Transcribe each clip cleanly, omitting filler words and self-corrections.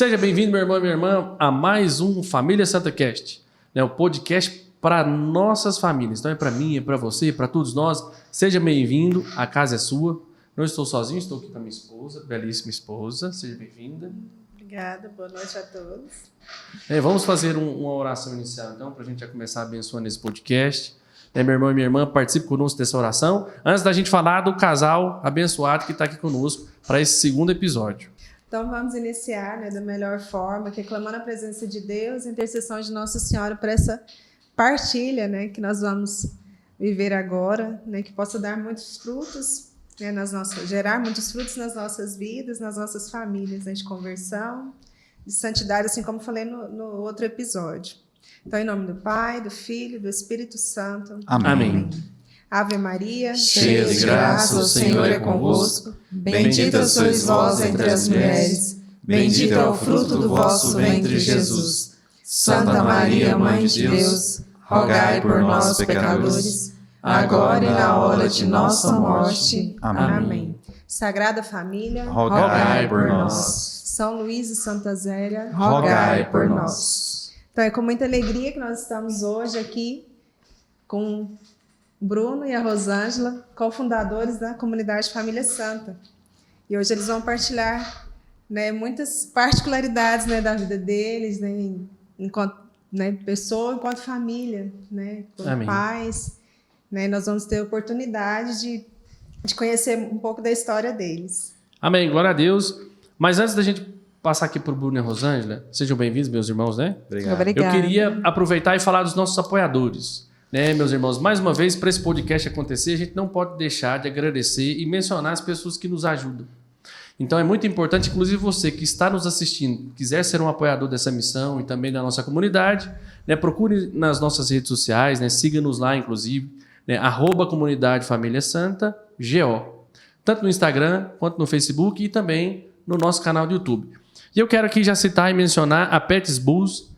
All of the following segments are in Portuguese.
Seja bem-vindo, meu irmão e minha irmã, a mais um Família Santa Cast, né? O podcast para nossas famílias. Então é para mim, é para você, para todos nós. Seja bem-vindo, a casa é sua. Não estou sozinho, estou aqui com a minha esposa, belíssima esposa. Seja bem-vinda. Obrigada, boa noite a todos. Vamos fazer uma oração inicial, então, para a gente já começar abençoando esse podcast. Meu irmão e minha irmã, participe conosco dessa oração. Antes da gente falar do casal abençoado que está aqui conosco para esse segundo episódio. Então vamos iniciar da melhor forma, que clamando a presença de Deus, a intercessão de Nossa Senhora para essa partilha que nós vamos viver agora, que possa dar muitos frutos, gerar muitos frutos nas nossas vidas, nas nossas famílias, de conversão, de santidade, assim como falei no outro episódio. Então, em nome do Pai, do Filho e do Espírito Santo. Amém. Ave Maria, cheia de graça, o Senhor é convosco. Bendita sois vós entre as mulheres, bendito é o fruto do vosso ventre, Jesus. Santa Maria, Mãe de Deus, rogai por nós, pecadores, agora e na hora de nossa morte. Amém. Sagrada Família, rogai por nós. São Luís e Santa Zélia, rogai por nós. Então é com muita alegria que nós estamos hoje aqui com Bruno e a Rosângela, cofundadores da comunidade Família Santa. E hoje eles vão partilhar muitas particularidades da vida deles, enquanto pessoa, enquanto família, enquanto pais. Nós vamos ter a oportunidade de conhecer um pouco da história deles. Amém, glória a Deus. Mas antes da gente passar aqui para o Bruno e a Rosângela, sejam bem-vindos, meus irmãos, Obrigada. Eu queria aproveitar e falar dos nossos apoiadores. Meus irmãos, mais uma vez, para esse podcast acontecer, a gente não pode deixar de agradecer e mencionar as pessoas que nos ajudam. Então é muito importante, inclusive você que está nos assistindo, quiser ser um apoiador dessa missão e também da nossa comunidade, procure nas nossas redes sociais, siga-nos lá, inclusive, @comunidade Família Santa, GO. Tanto no Instagram, quanto no Facebook e também no nosso canal do YouTube. E eu quero aqui já citar e mencionar a Pets Bus,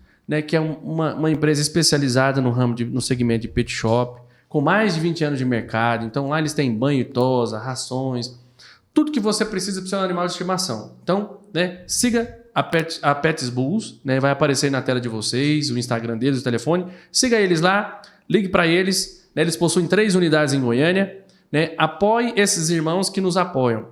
que é uma empresa especializada no segmento de pet shop, com mais de 20 anos de mercado. Então lá eles têm banho e tosa, rações, tudo que você precisa para o seu animal de estimação. Então, siga a Pets Bulls, vai aparecer na tela de vocês, o Instagram deles, o telefone. Siga eles lá, ligue para eles. Eles possuem 3 unidades em Goiânia. Apoie esses irmãos que nos apoiam.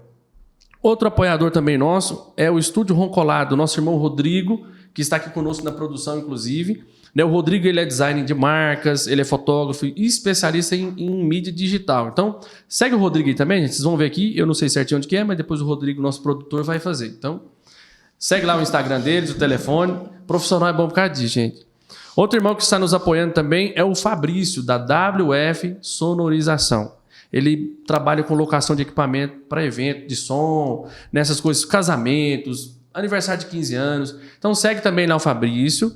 Outro apoiador também nosso é o Estúdio Roncolado, nosso irmão Rodrigo, que está aqui conosco na produção, inclusive. O Rodrigo ele é designer de marcas, ele é fotógrafo e especialista em mídia digital. Então, segue o Rodrigo aí também, gente. Vocês vão ver aqui, eu não sei certinho onde que é, mas depois o Rodrigo, nosso produtor, vai fazer. Então, segue lá o Instagram deles, o telefone. Profissional é bom por causa disso, gente. Outro irmão que está nos apoiando também é o Fabrício, da WF Sonorização. Ele trabalha com locação de equipamento para evento de som, nessas coisas, casamentos, aniversário de 15 anos. Então segue também lá o Fabrício,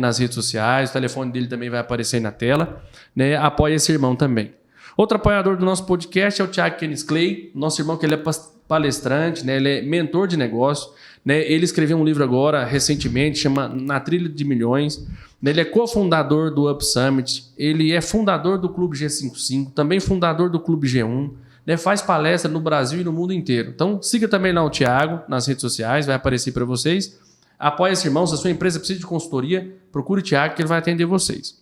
nas redes sociais, o telefone dele também vai aparecer aí na tela. Apoia esse irmão também. Outro apoiador do nosso podcast é o Thiago Kenis Clay, nosso irmão que ele é palestrante, ele é mentor de negócio. Ele escreveu um livro agora, recentemente, chama Na Trilha de Milhões. Ele é cofundador do Up Summit, ele é fundador do Clube G55, também fundador do Clube G1, faz palestra no Brasil e no mundo inteiro. Então, siga também lá o Thiago nas redes sociais, vai aparecer para vocês. Apoie esse irmão, se a sua empresa precisa de consultoria, procure o Thiago que ele vai atender vocês.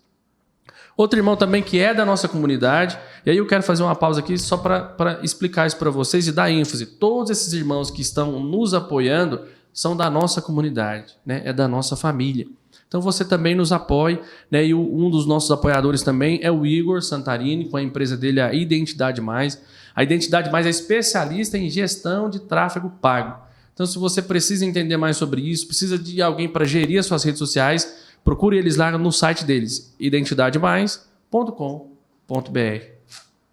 Outro irmão também que é da nossa comunidade, e aí eu quero fazer uma pausa aqui só para explicar isso para vocês e dar ênfase. Todos esses irmãos que estão nos apoiando são da nossa comunidade, é da nossa família. Então você também nos apoie, e um dos nossos apoiadores também é o Igor Santarini, com a empresa dele, a Identidade Mais. A Identidade Mais é especialista em gestão de tráfego pago. Então se você precisa entender mais sobre isso, precisa de alguém para gerir as suas redes sociais, procure eles lá no site deles, identidademais.com.br.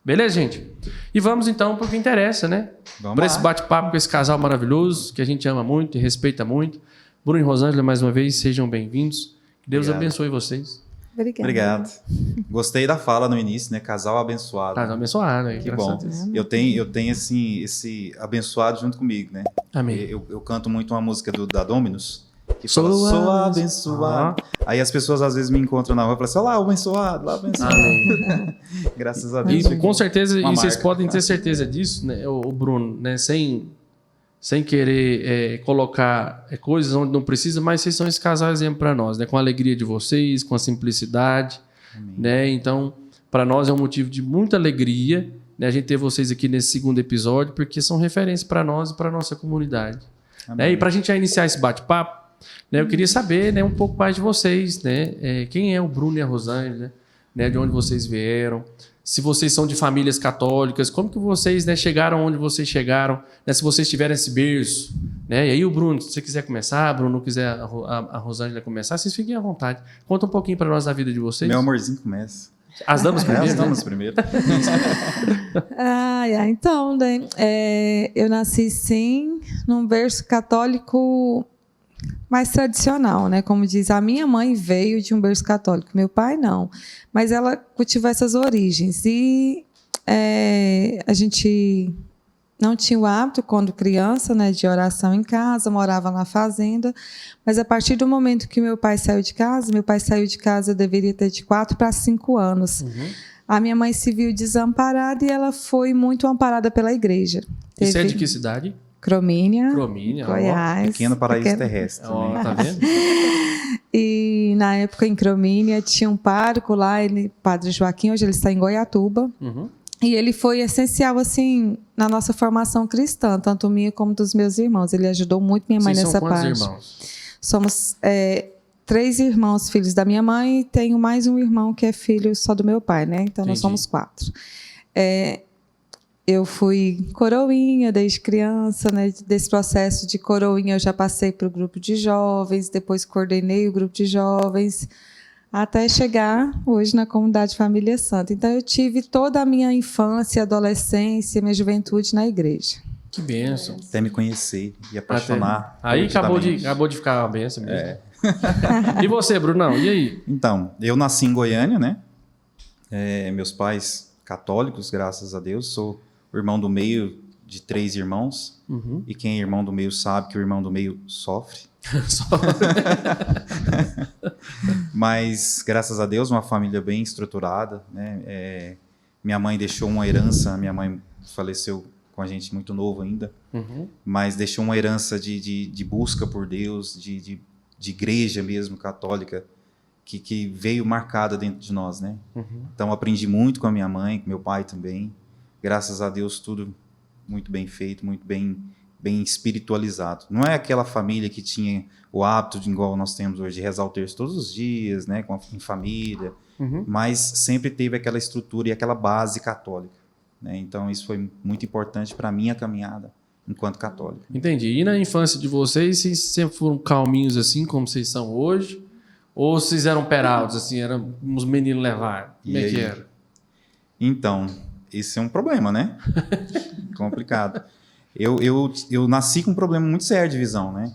Beleza, gente? E vamos então para o que interessa, para esse bate-papo com esse casal maravilhoso, que a gente ama muito e respeita muito. Bruno e Rosângela, mais uma vez, sejam bem-vindos. Que Deus abençoe vocês. Obrigado. Gostei da fala no início, Casal abençoado. Casal abençoado. Que bom. Eu tenho assim, esse abençoado junto comigo, Amém. Eu canto muito uma música da Dominus, que fala, sou abençoado. Aí as pessoas às vezes me encontram na rua e falam assim, olá, abençoado, lá abençoado. Amém. Graças a Deus. E com certeza, e vocês podem ter certeza disso, o Bruno, sem sem querer colocar coisas onde não precisa, mas vocês são esse casal exemplo para nós, né? Com a alegria de vocês, com a simplicidade, né? Então, para nós é um motivo de muita alegria, né? A gente ter vocês aqui nesse segundo episódio, porque são referência para nós e para nossa comunidade. Né? E para a gente já iniciar esse bate-papo, né? Eu queria saber, né, um pouco mais de vocês, né? Quem é o Bruno e a Rosângela, né? De onde vocês vieram? Se vocês são de famílias católicas, como que vocês, né, chegaram onde vocês chegaram, né, se vocês tiveram esse berço, né? E aí o Bruno, se você quiser começar, Bruno quiser a Rosângela começar, vocês fiquem à vontade. Conta um pouquinho para nós da vida de vocês. Meu amorzinho começa. As damas primeiro? As damas primeiro. Então, né, eu nasci sim num berço católico mais tradicional, né? Como diz, a minha mãe veio de um berço católico, meu pai não, mas ela cultivou essas origens e a gente não tinha o hábito quando criança, né, de oração em casa, morava na fazenda, mas a partir do momento que meu pai saiu de casa, eu deveria ter de 4 para 5 anos. A minha mãe se viu desamparada e ela foi muito amparada pela igreja. Você é de que cidade? Cromínia, Goiás. Pequeno paraíso terrestre. Ó, tá vendo? E na época em Cromínia tinha um pároco lá, Padre Joaquim, hoje ele está em Goiatuba. E ele foi essencial assim na nossa formação cristã, tanto minha como dos meus irmãos. Ele ajudou muito minha mãe nessa parte. Vocês são quantos irmãos? Somos 3 irmãos, filhos da minha mãe, e tenho mais um irmão que é filho só do meu pai, né? Então nós somos 4. Eu fui coroinha desde criança, né? Desse processo de coroinha eu já passei para o grupo de jovens, depois coordenei o grupo de jovens, até chegar hoje na comunidade Família Santa. Então eu tive toda a minha infância, adolescência, minha juventude na igreja. Que bênção. Até me conhecer e apaixonar. Aí acabou de ficar uma bênção mesmo. E você, Brunão? E aí? Então, eu nasci em Goiânia, né? Meus pais católicos, graças a Deus. Sou o irmão do meio de 3 irmãos. E quem é irmão do meio sabe que o irmão do meio sofre. Mas, graças a Deus, uma família bem estruturada, né? Minha mãe deixou uma herança, minha mãe faleceu com a gente muito novo ainda, mas deixou uma herança de busca por Deus, de igreja mesmo, católica, que veio marcada dentro de nós, né? Então, aprendi muito com a minha mãe, com meu pai também. Graças a Deus, tudo muito bem feito, muito bem espiritualizado. Não é aquela família que tinha o hábito, igual nós temos hoje, de rezar o terço todos os dias, né, em família, mas sempre teve aquela estrutura e aquela base católica, né? Então, isso foi muito importante para a minha caminhada enquanto católico. Entendi. E na infância de vocês sempre foram calminhos assim, como vocês são hoje? Ou vocês eram peraltos, assim, eram uns meninos levados? Como é que era? Então, esse é um problema, né? Complicado. Eu nasci com um problema muito sério de visão, né?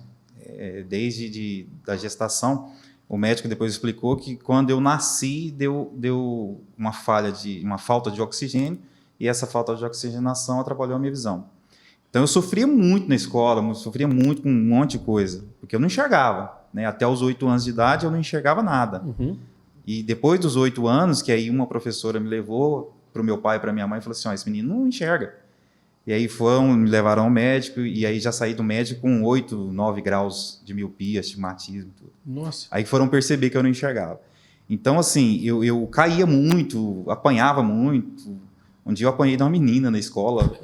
Desde da gestação, o médico depois explicou que quando eu nasci deu uma falta de oxigênio, e essa falta de oxigenação atrapalhou a minha visão. Então eu sofria muito na escola, sofria muito com um monte de coisa, porque eu não enxergava, né? Até os 8 anos de idade eu não enxergava nada. E depois dos 8 anos, que aí uma professora me levou para o meu pai e para minha mãe e falou assim: esse menino não enxerga. E aí me levaram ao médico, e aí já saí do médico com 8, 9 graus de miopia, astigmatismo, tudo. Nossa. Aí foram perceber que eu não enxergava. Então, assim, eu caía muito, apanhava muito. Um dia eu apanhei de uma menina na escola.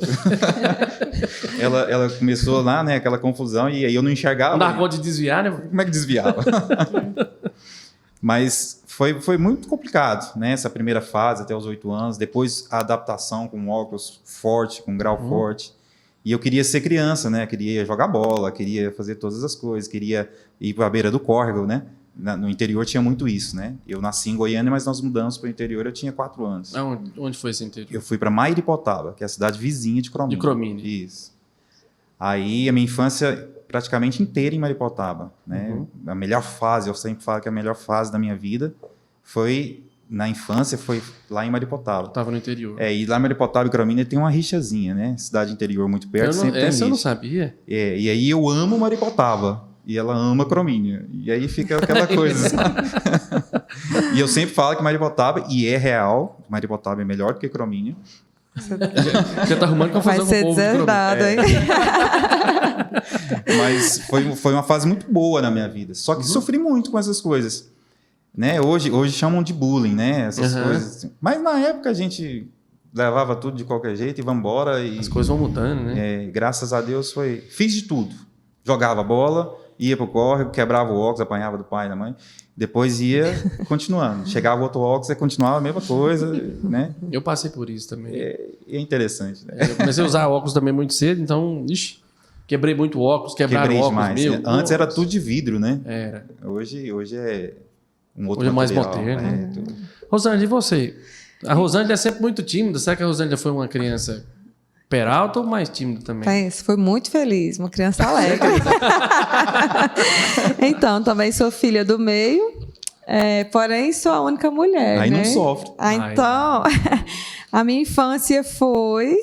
ela começou lá, né, aquela confusão, e aí eu não enxergava. Não dava conta de desviar, né? Como é que desviava? Mas foi muito complicado, né? Essa primeira fase, até os 8 anos. Depois a adaptação com óculos forte, com grau forte. E eu queria ser criança, né? Queria jogar bola, queria fazer todas as coisas, queria ir para a beira do córrego, né? No interior tinha muito isso, né? Eu nasci em Goiânia, mas nós mudamos para o interior, eu tinha 4 anos. Onde foi esse interior? Eu fui para Mairipotaba, que é a cidade vizinha de Cromínia. De Cromínia. Isso. Aí a minha infância praticamente inteira em Mairipotaba, né? A melhor fase, eu sempre falo que a melhor fase da minha vida foi na infância, foi lá em Mairipotaba. Tava no interior. E lá em Mairipotaba e Cromínia tem uma rixazinha, né? Cidade interior muito perto, sempre tem essa eu não rixa. sabia. E aí eu amo Mairipotaba e ela ama Cromínia. E aí fica aquela coisa, sabe? E eu sempre falo que Mairipotaba, e é real, Mairipotaba é melhor do que Cromínia, Já tá arrumando confusão Vai ser com o povo de deserdado, hein? Mas foi uma fase muito boa na minha vida. Só que sofri muito com essas coisas. Né? Hoje chamam de bullying, né? Essas coisas. Assim. Mas na época a gente levava tudo de qualquer jeito e vamos embora. E, as coisas vão mudando, né? Graças a Deus fiz de tudo. Jogava bola, ia pro córrego, quebrava o óculos, apanhava do pai e da mãe. Depois ia continuando. Chegava outro óculos e continuava a mesma coisa, né? Eu passei por isso também. É interessante, né? Eu comecei a usar óculos também muito cedo, então, quebrei muito óculos, quebraram óculos demais. meu. Antes era tudo de vidro, né? Era. Hoje é um outro Hoje é mais material, moderno. né? Rosângela, e você? A Rosângela é sempre muito tímida. Será que a Rosângela foi uma criança peralta ou mais tímida também? Foi muito feliz, uma criança alegre. Então, também sou filha do meio, porém sou a única mulher. Aí né? não sofre. Então, a minha infância foi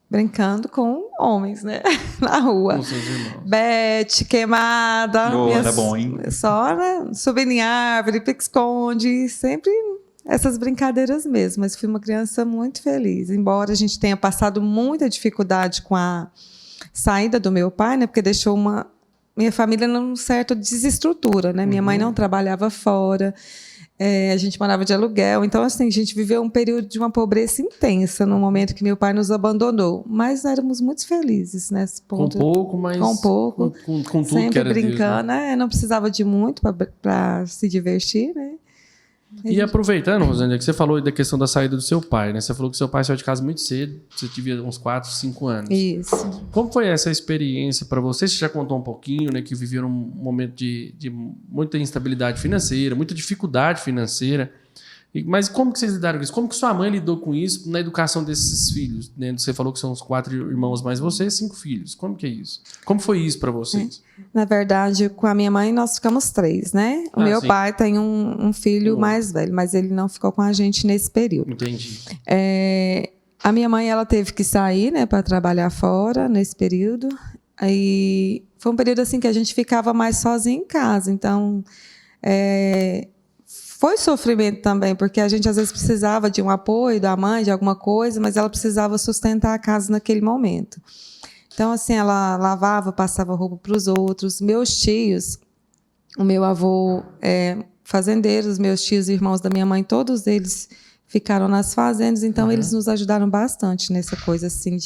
brincando com homens, né? Na rua. Com seus irmãos. Bete, queimada. Era bom, hein? Só, né? Subir em árvore, pique-esconde, sempre essas brincadeiras mesmo. Mas fui uma criança muito feliz. Embora a gente tenha passado muita dificuldade com a saída do meu pai, né? Porque deixou minha família num certo desestrutura, né? Minha mãe não trabalhava fora. A gente morava de aluguel, então assim, a gente viveu um período de uma pobreza intensa no momento que meu pai nos abandonou, mas éramos muito felizes nesse ponto. Com pouco, mas com pouco, com tudo sempre que era brincando, Deus, né? Não precisava de muito para se divertir, né? E aproveitando, Rosângela, que você falou da questão da saída do seu pai, né? Você falou que seu pai saiu de casa muito cedo, você tinha uns 4, 5 anos. Isso. Como foi essa experiência para você? Você já contou um pouquinho, né? Que viveram um momento de muita instabilidade financeira, muita dificuldade financeira. Mas como que vocês lidaram com isso? Como que sua mãe lidou com isso na educação desses filhos? Né? Você falou que são os 4 irmãos mais você, 5 filhos. Como que é isso? Como foi isso para vocês? Na verdade, com a minha mãe, nós ficamos 3, né? O meu sim. pai tem um filho mais velho, mas ele não ficou com a gente nesse período. Entendi. A minha mãe, ela teve que sair, né, para trabalhar fora nesse período. Aí foi um período assim que a gente ficava mais sozinho em casa. Então, foi sofrimento também, porque a gente às vezes precisava de um apoio da mãe, de alguma coisa, mas ela precisava sustentar a casa naquele momento. Então, assim, ela lavava, passava roupa para os outros. Meus tios, o meu avô fazendeiro, os meus tios e irmãos da minha mãe, todos eles ficaram nas fazendas, então eles nos ajudaram bastante nessa coisa assim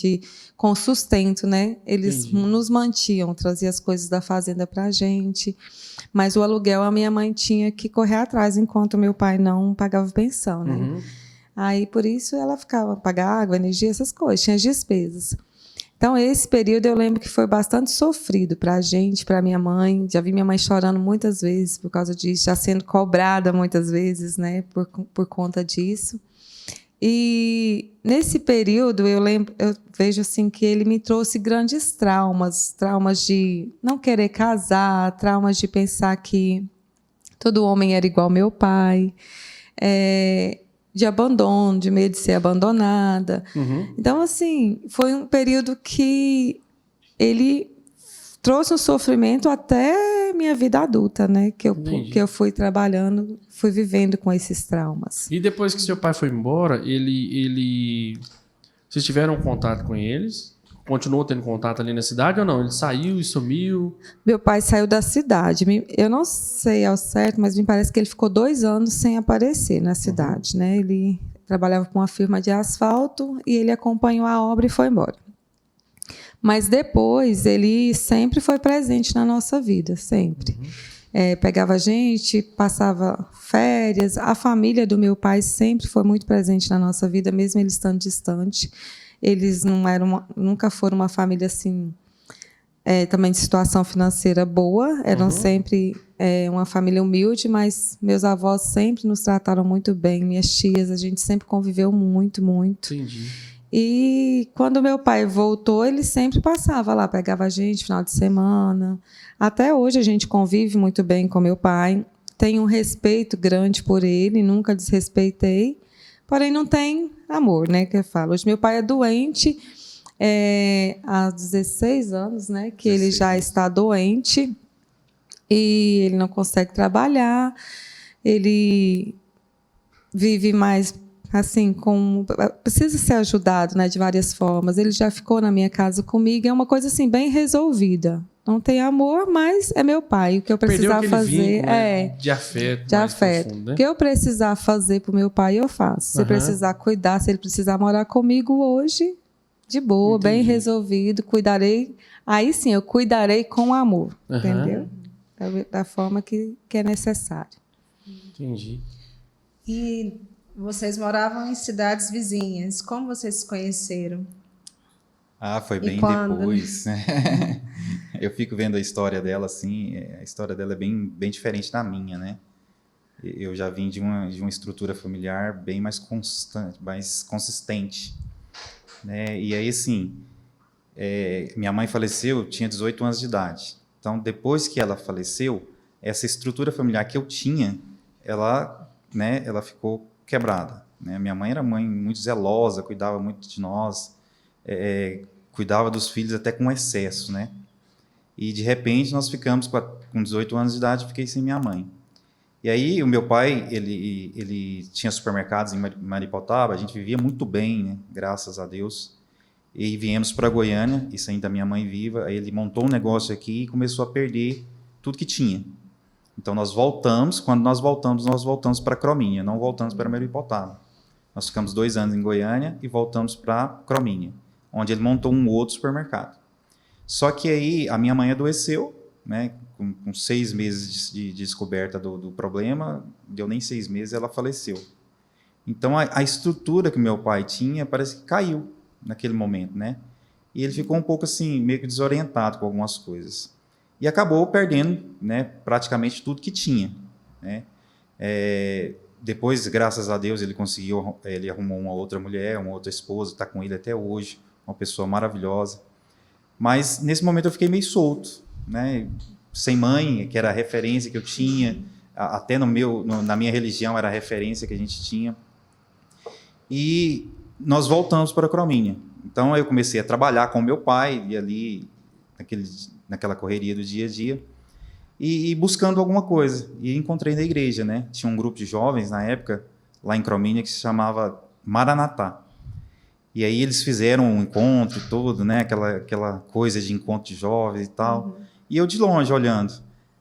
com sustento, né? Eles nos mantinham, traziam as coisas da fazenda para a gente, mas o aluguel a minha mãe tinha que correr atrás enquanto meu pai não pagava pensão, né? Aí por isso ela ficava pagar água, energia, essas coisas, tinha as despesas. Então, esse período eu lembro que foi bastante sofrido para a gente, para minha mãe. Já vi minha mãe chorando muitas vezes por causa disso, já sendo cobrada muitas vezes, né, por conta disso. E nesse período eu vejo assim que ele me trouxe grandes traumas de não querer casar, traumas de pensar que todo homem era igual ao meu pai. De abandono, de medo de ser abandonada. Então, assim, foi um período que ele trouxe um sofrimento até minha vida adulta, né? Que eu fui trabalhando, fui vivendo com esses traumas. E depois que seu pai foi embora, vocês tiveram contato com eles? Continuou tendo contato ali na cidade ou não? Ele saiu e sumiu? Meu pai saiu da cidade. Eu não sei ao certo, mas me parece que ele ficou 2 anos sem aparecer na cidade, né? Ele trabalhava com uma firma de asfalto e ele acompanhou a obra e foi embora. Mas depois ele sempre foi presente na nossa vida, sempre. Pegava a gente, passava férias. A família do meu pai sempre foi muito presente na nossa vida, mesmo ele estando distante. Eles nunca foram uma família assim, também de situação financeira boa. Eram sempre uma família humilde, mas meus avós sempre nos trataram muito bem. Minhas tias, a gente sempre conviveu muito, muito. Entendi. E quando meu pai voltou, ele sempre passava lá, pegava a gente final de semana. Até hoje a gente convive muito bem com meu pai. Tenho um respeito grande por ele, nunca desrespeitei. Porém, não tem amor, né, que eu falo. Hoje meu pai é doente há 16 anos, né, que ele já está doente e ele não consegue trabalhar. Ele vive mais assim, precisa ser ajudado, né, de várias formas. Ele já ficou na minha casa comigo, é uma coisa assim bem resolvida. Não tem amor, mas é meu pai. O que eu precisar fazer vínculo, né, de afeto. De afeto. Profundo, né? O que eu precisar fazer pro meu pai, eu faço. Se precisar cuidar, se ele precisar morar comigo hoje, de boa, bem resolvido, cuidarei. Aí sim, eu cuidarei com amor, entendeu? Da forma que é necessário. Entendi. E vocês moravam em cidades vizinhas. Como vocês se conheceram? Foi bem depois. Eu fico vendo a história dela assim, a história dela é bem diferente da minha, né? Eu já vim de uma estrutura familiar bem mais constante, mais consistente, né? E aí, assim, minha mãe faleceu, eu tinha 18 anos de idade. Então, depois que ela faleceu, essa estrutura familiar que eu tinha, ela ficou quebrada, né? Minha mãe era mãe muito zelosa, cuidava muito de nós, cuidava dos filhos até com excesso, né? E, de repente, nós ficamos com 18 anos de idade, fiquei sem minha mãe. E aí, o meu pai, ele tinha supermercados em Maripotaba, a gente vivia muito bem, né? Graças a Deus. E viemos para Goiânia, isso ainda minha mãe viva, aí ele montou um negócio aqui e começou a perder tudo que tinha. Então, nós voltamos, quando nós voltamos para Crominha, não voltamos para Maripotaba. Nós ficamos 2 anos em Goiânia e voltamos para Crominha, onde ele montou um outro supermercado. Só que aí a minha mãe adoeceu, né, com 6 meses de descoberta do problema, deu nem 6 meses, ela faleceu. Então a estrutura que meu pai tinha parece que caiu naquele momento, né? E ele ficou um pouco assim, meio que desorientado com algumas coisas. E acabou perdendo, né, praticamente tudo que tinha, né? Depois, graças a Deus, ele arrumou uma outra mulher, uma outra esposa, está com ele até hoje, uma pessoa maravilhosa. Mas, nesse momento, eu fiquei meio solto, né? Sem mãe, que era a referência que eu tinha, até na minha religião era a referência que a gente tinha. E nós voltamos para Crominha. Então, eu comecei a trabalhar com meu pai, e ali, naquela correria do dia a dia, e buscando alguma coisa. E encontrei na igreja, né? Tinha um grupo de jovens, na época, lá em Crominha, que se chamava Maranatá. E aí eles fizeram um encontro todo, né? Aquela coisa de encontro de jovens e tal. E eu de longe, olhando.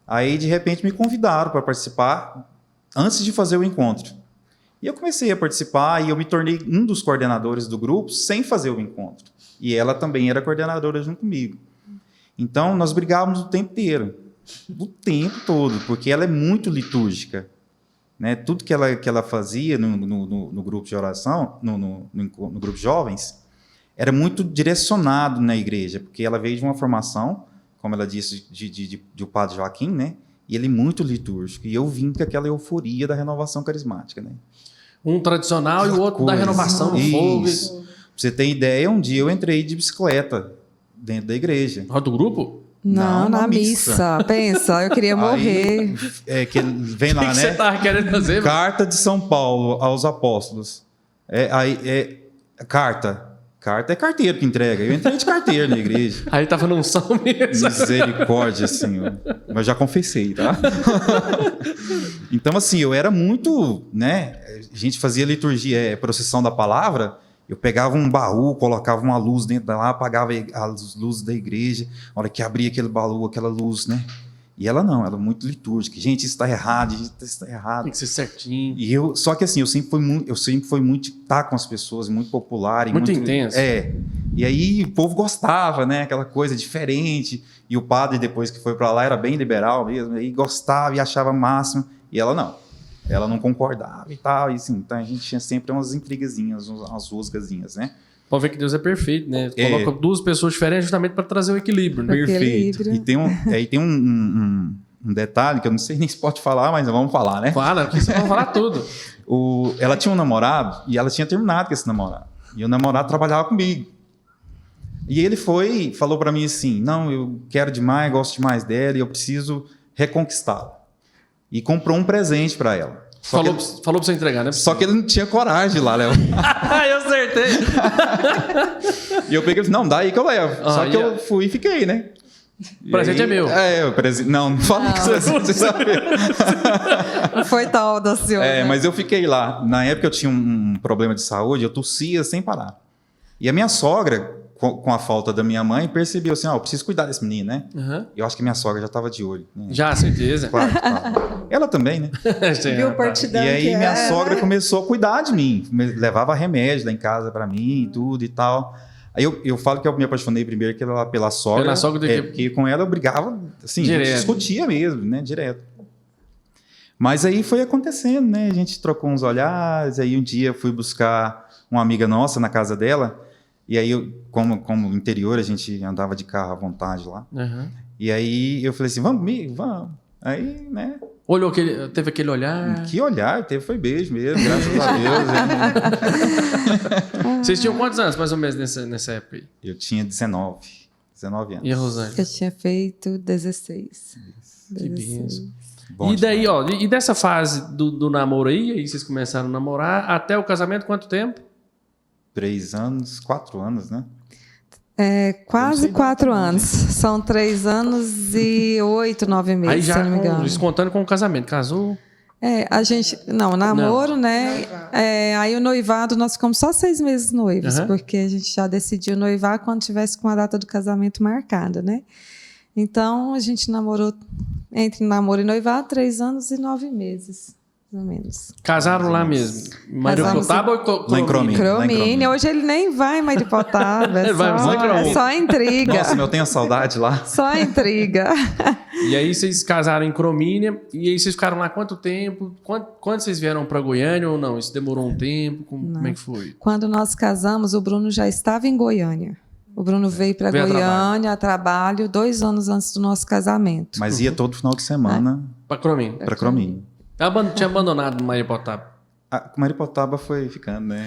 Aí, de repente, me convidaram para participar antes de fazer o encontro. E eu comecei a participar e eu me tornei um dos coordenadores do grupo sem fazer o encontro. E ela também era coordenadora junto comigo. Então, nós brigávamos o tempo inteiro. O tempo todo, porque ela é muito litúrgica. Né? Tudo que ela fazia no grupo de oração, no grupo de jovens, era muito direcionado na igreja, porque ela veio de uma formação, como ela disse, de o padre Joaquim, né? E ele é muito litúrgico. E eu vim com aquela euforia da renovação carismática. Né? Um tradicional e o outro da renovação do fogo. Pra você ter ideia, um dia eu entrei de bicicleta dentro da igreja. Do grupo? Não, na missa. Pensa, eu queria morrer. Que vem lá, né? O que você estava querendo fazer? Carta de São Paulo aos apóstolos. Carta é carteiro que entrega. Eu entrei de carteiro na igreja. Aí estava num unção mesmo. Misericórdia, Senhor. Mas já confessei, tá? Então, assim, eu era muito, né? A gente fazia liturgia, procissão da palavra. Eu pegava um baú, colocava uma luz dentro lá, apagava as luzes da igreja. A hora que abria aquele baú, aquela luz, né? E ela não, ela é muito litúrgica. Gente, isso está errado, isso está errado. Tem que ser certinho. Só que assim, eu sempre fui muito estar com as pessoas, muito popular. Muito intenso. E aí o povo gostava, né? Aquela coisa diferente. E o padre, depois que foi para lá, era bem liberal mesmo. Aí gostava e achava máximo. E ela não. Ela não concordava e tal. E assim, então a gente tinha sempre umas intrigazinhas, umas rusgazinhas, né? Pode ver que Deus é perfeito, né? Coloca 2 pessoas diferentes justamente para trazer o equilíbrio, né? Perfeito. E tem um detalhe que eu não sei nem se pode falar, mas vamos falar, né? Fala, porque você vai falar tudo. Ela tinha um namorado e ela tinha terminado com esse namorado. E o namorado trabalhava comigo. E ele falou para mim assim, não, eu quero demais, gosto demais dela e eu preciso reconquistá-la. E comprou um presente para ela. Falou para você entregar, né? Só que ele não tinha coragem de ir lá levar. Eu acertei. E eu peguei e falei, não, dá aí que eu levo. Só que eu fui e fiquei, né? O presente é meu. O presente. Não fala que você sabe. Não foi tal da senhora. Mas eu fiquei lá. Na época eu tinha um problema de saúde, eu tossia sem parar. E a minha sogra, com a falta da minha mãe, percebeu assim: eu preciso cuidar desse menino, né? Uhum. Eu acho que minha sogra já estava de olho. Né? Já, certeza. Claro. Ela também, né? Viu o partidão E aí que minha é, sogra né? começou a cuidar de mim. Levava remédio lá em casa pra mim e tudo e tal. Aí eu falo que eu me apaixonei primeiro pela sogra. Pela sogra do que... Porque com ela eu brigava, assim, Direto. discutia mesmo, né? Direto. Mas aí foi acontecendo, né? A gente trocou uns olhares, aí um dia eu fui buscar uma amiga nossa na casa dela, e aí, como interior, a gente andava de carro à vontade lá. Uhum. E aí eu falei assim, vamos comigo? Vamos. Aí, né? Olhou teve aquele olhar. Que olhar, foi beijo mesmo, graças a Deus. Vocês tinham quantos anos, mais ou menos, nessa época aí? Eu tinha 19 anos. E a Rosângela? Eu tinha feito 16. Que benção. Bom E daí, demais. e dessa fase do namoro aí vocês começaram a namorar, até o casamento, quanto tempo? 3 anos, 4 anos, né? Quase 4 anos. São 3 anos e 8, 9 meses, Aí já, se eu não me engano. descontando com o casamento, casou? A gente... Não, namoro, né? Noivado. Aí o noivado, nós ficamos só 6 meses noivos, Uhum. porque a gente já decidiu noivar quando tivesse com a data do casamento marcada, né? Então, a gente namorou, entre namoro e noivado, 3 anos e 9 meses, mais ou menos. Casaram lá mesmo? Mariocotaba ou Lá em Cromínio. Cromínio. Hoje ele nem vai em Maripotaba. Ele vai só em Cromínio. É só intriga. Nossa, eu tenho saudade lá. Só intriga. E aí vocês casaram em Cromínia, e aí vocês ficaram lá quanto tempo? Quando vocês vieram para Goiânia ou não? Isso demorou um tempo? Como é que foi? Quando nós casamos, o Bruno já estava em Goiânia. O Bruno veio para Veio a Goiânia a trabalho 2 anos antes do nosso casamento. Mas ia todo final de semana Para Cromínia. para Cromínio. Tinha abandonado Maripotaba. Maripotaba foi ficando, né?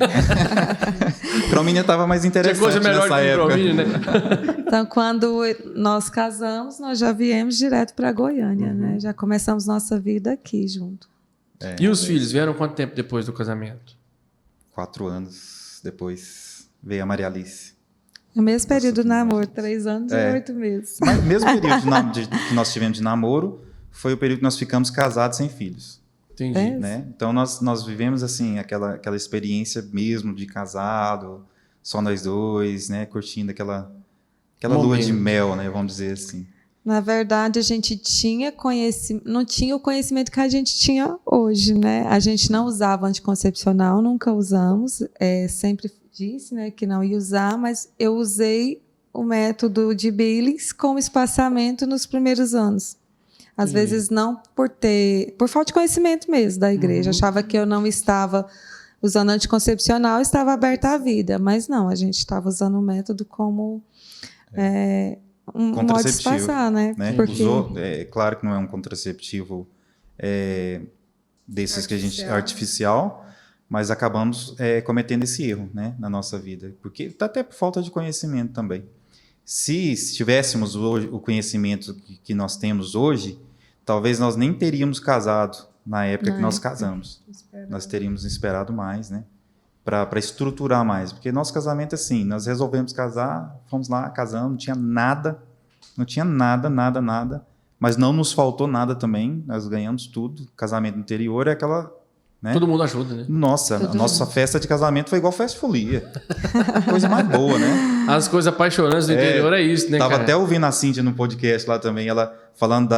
Cromínio estava mais Tinha interessante coisa melhor nessa que época. Cromínia, né? Então, quando nós casamos, nós já viemos direto para Goiânia, né? Já começamos nossa vida aqui junto. E os filhos vieram quanto tempo depois do casamento? 4 anos depois veio a Maria Alice. No mesmo período do namoro, 3 anos e 8 meses. Mas mesmo período que nós tivemos de namoro foi o período que nós ficamos casados sem filhos. Entendi. Né? Então nós vivemos assim aquela experiência mesmo de casado, só nós dois, né? Curtindo aquela lua de mel, né? Vamos dizer assim. Na verdade, a gente não tinha o conhecimento que a gente tinha hoje, né? A gente não usava anticoncepcional, nunca usamos. Sempre disse, né, que não ia usar, mas eu usei o método de Billings como espaçamento nos primeiros anos. Às vezes não por falta de conhecimento mesmo da igreja. Achava que eu não estava usando anticoncepcional, estava aberta à vida. Mas não, a gente estava usando o método como um modo de se passar, né? Porque... claro que não é um contraceptivo desses que a gente artificial, mas acabamos cometendo esse erro, né, na nossa vida. Porque até por falta de conhecimento também. Se tivéssemos hoje o conhecimento que nós temos hoje, talvez nós nem teríamos casado na época que nós casamos. Nós teríamos esperado mais, né? Para estruturar mais. Porque nosso casamento, assim, nós resolvemos casar, fomos lá, casamos, não tinha nada, mas não nos faltou nada também, nós ganhamos tudo. Casamento interior é aquela... Né? Todo mundo ajuda, né? Nossa, a nossa festa de casamento foi igual festa folia. Coisa mais boa, né? As coisas apaixonantes do interior é isso, né, Tava cara? até ouvindo a Cíntia no podcast lá também, ela falando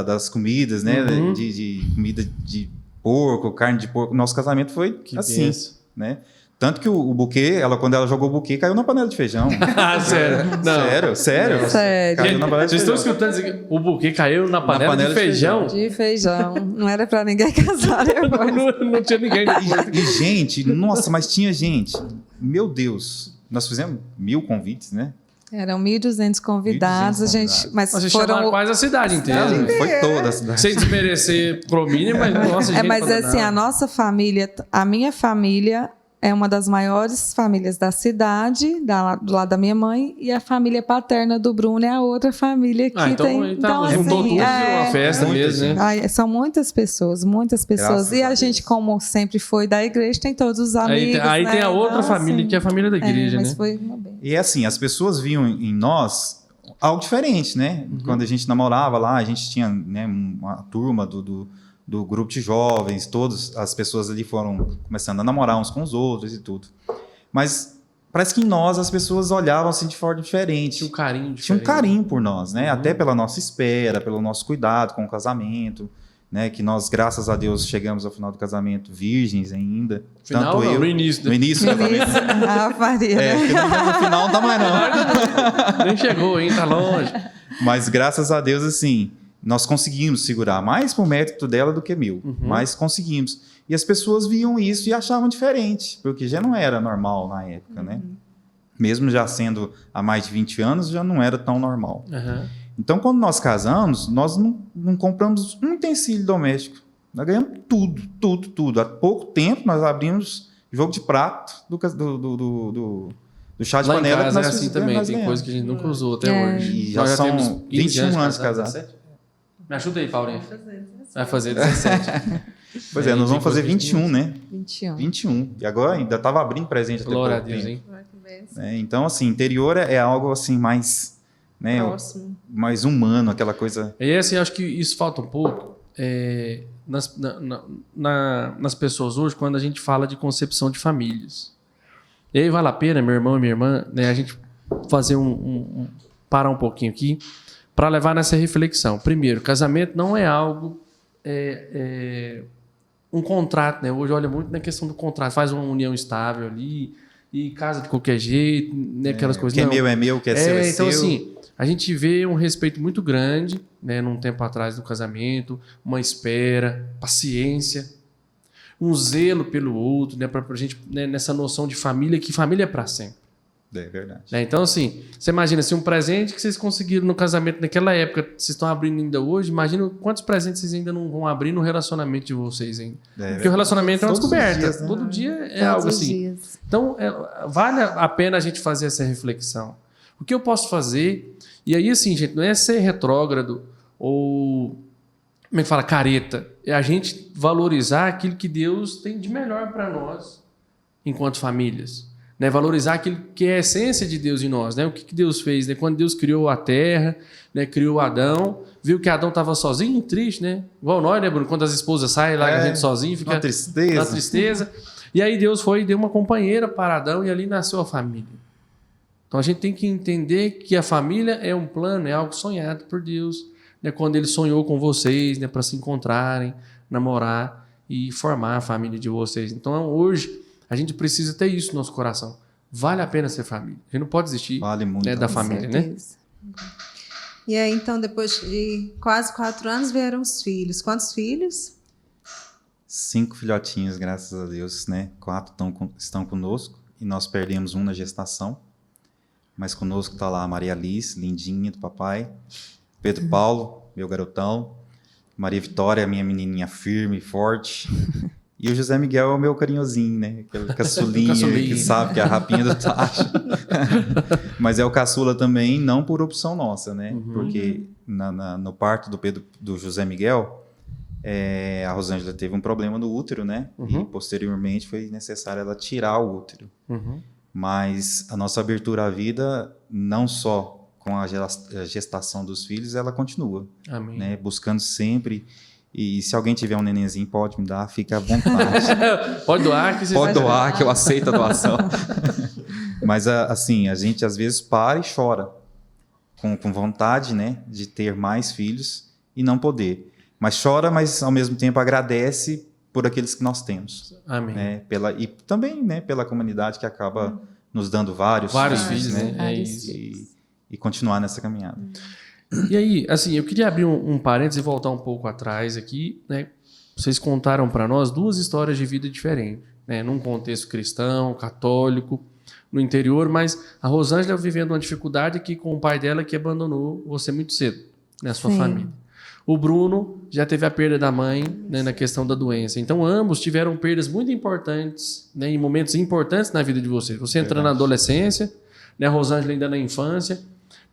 das comidas, né? De comida de porco, carne de porco. Nosso casamento foi assim, né? Tanto que o buquê, quando ela jogou o buquê, caiu na panela de feijão. Ah, sério? Não. Sério. Caiu na panela de Vocês estão feijão. escutando isso aqui? O buquê caiu na panela de feijão? De feijão. Não era para ninguém casar depois. Não tinha ninguém. E gente, nossa, mas tinha gente. Meu Deus. Nós fizemos 1000 convites, né? Eram 1.200 convidados, 1.200 a gente, convidados. mas Vocês foram chamaram quase a cidade inteira. Foi toda a cidade. Sem desmerecer Cromínia, mas nossa, gente. mas assim, a nossa família, a minha família é uma das maiores famílias da cidade, do lado da minha mãe, e a família paterna do Bruno é a outra família que tem. Então juntou tudo, virou uma festa mesmo, né? São muitas pessoas. Graças E a a Deus. gente, como sempre foi da igreja, tem todos os amigos. Aí né? tem a outra Então, família, assim, que é a família da igreja, mas né? foi uma bênção. E é assim, as pessoas viam em nós algo diferente, né? Quando a gente namorava lá, a gente tinha, né, uma turma do grupo de jovens, todas as pessoas ali foram começando a namorar uns com os outros e tudo. Mas parece que em nós as pessoas olhavam assim de forma diferente. Tinha um carinho diferente. Tinha um carinho por nós, né? Até pela nossa espera, pelo nosso cuidado com o casamento, né? Que nós, graças a Deus, chegamos ao final do casamento virgens ainda. Final, Tanto não, eu, no início. no início do casamento. Maria, né? Porque no final não tá mais não. Nem chegou, hein? Tá longe. Mas graças a Deus, assim, nós conseguimos segurar mais por mérito dela do que meu. Mas conseguimos. E as pessoas viam isso e achavam diferente, porque já não era normal na época, né? Mesmo já sendo há mais de 20 anos, já não era tão normal. Então, quando nós casamos, nós não compramos um utensílio doméstico. Nós ganhamos tudo. Há pouco tempo, nós abrimos jogo de prato do chá de Lá panela. em casa que é nós assim também, tem ganhamos. coisa que a gente nunca usou até hoje. E já Nós são temos 21 anos casados. casados. Me ajuda aí, Paulinho. Vai fazer 17. Pois é, nós vamos fazer tem coisa que a gente 21, né? 21. 21. E agora ainda estava abrindo presente até Glória a pouco Deus, tempo. hein? Né? Então, assim, interior é algo assim mais, né, Próximo. mais humano, aquela coisa. E assim, acho que isso falta um pouco nas pessoas hoje, quando a gente fala de concepção de famílias. E aí vale a pena, meu irmão e minha irmã, né, a gente fazer parar um pouquinho aqui para levar nessa reflexão. Primeiro, casamento não é algo um contrato, né? Hoje olha muito na questão do contrato, faz uma união estável ali e casa de qualquer jeito, né? Aquelas coisas. Que é Não. meu, que é seu, é então, seu. assim, a gente vê um respeito muito grande, né, num tempo atrás do casamento, uma espera, paciência, um zelo pelo outro, né, para a gente, né, nessa noção de família, que família é para sempre. É verdade. Né? Então, assim, você imagina assim, um presente que vocês conseguiram no casamento naquela época, vocês estão abrindo ainda hoje, imagina quantos presentes vocês ainda não vão abrir no relacionamento de vocês ainda. Porque o relacionamento é uma Todos os descoberta. dias, né? Todo dia é Todos algo os assim. dias. Então, vale a pena a gente fazer essa reflexão. O que eu posso fazer? E aí, assim, gente, não é ser retrógrado ou, como é que fala, careta. É a gente valorizar aquilo que Deus tem de melhor para nós, enquanto famílias. Né? Valorizar aquilo que é a essência de Deus em nós. Né? O que Deus fez? Né? Quando Deus criou a terra, né? Criou Adão, viu que Adão estava sozinho e triste, né? Igual nós, né, Bruno? Quando as esposas saem, larga a gente sozinho, fica uma tristeza. na tristeza. E aí Deus foi e deu uma companheira para Adão e ali nasceu a família. Então a gente tem que entender que a família é um plano, é algo sonhado por Deus, né? Quando Ele sonhou com vocês, né? Para se encontrarem, namorar e formar a família de vocês. Então hoje a gente precisa ter isso no nosso coração. Vale a pena ser família. A gente não pode desistir, Vale muito. né, da família, né? Certeza. E aí, então, depois de quase 4 anos, vieram os filhos. Quantos filhos? 5 filhotinhos, graças a Deus, né? 4 estão conosco e nós perdemos um na gestação. Mas conosco está lá a Maria Alice, lindinha do papai. Pedro Paulo, meu garotão. Maria Vitória, minha menininha firme e forte. E o José Miguel é o meu carinhozinho, né? Aquele caçulinha que sabe que é a rapinha do tacho. Mas é o caçula também, não por opção nossa, né? Porque no parto do José Miguel, a Rosângela teve um problema no útero, né? E posteriormente foi necessário ela tirar o útero. Mas a nossa abertura à vida, não só com a gestação dos filhos, ela continua. Amém. Né? Buscando sempre. E se alguém tiver um nenenzinho, pode me dar, fica à vontade. Pode doar que vocês Pode doar, que eu aceito a doação. Mas, assim, a gente às vezes para e chora. Com vontade, né? De ter mais filhos e não poder. Mas chora, mas ao mesmo tempo agradece por aqueles que nós temos. Amém. Né? E também, né, pela comunidade que acaba nos dando vários filhos, né? É isso. E continuar nessa caminhada. E aí, assim, eu queria abrir um parênteses e voltar um pouco atrás aqui, né? Vocês contaram para nós 2 histórias de vida diferentes, né? Num contexto cristão, católico, no interior, mas a Rosângela vivendo uma dificuldade aqui com o pai dela que abandonou você muito cedo, né? A sua família. O Bruno já teve a perda da mãe, né, na questão da doença. Então, ambos tiveram perdas muito importantes, né, em momentos importantes na vida de vocês. Você entrando na adolescência, né, a Rosângela ainda na infância.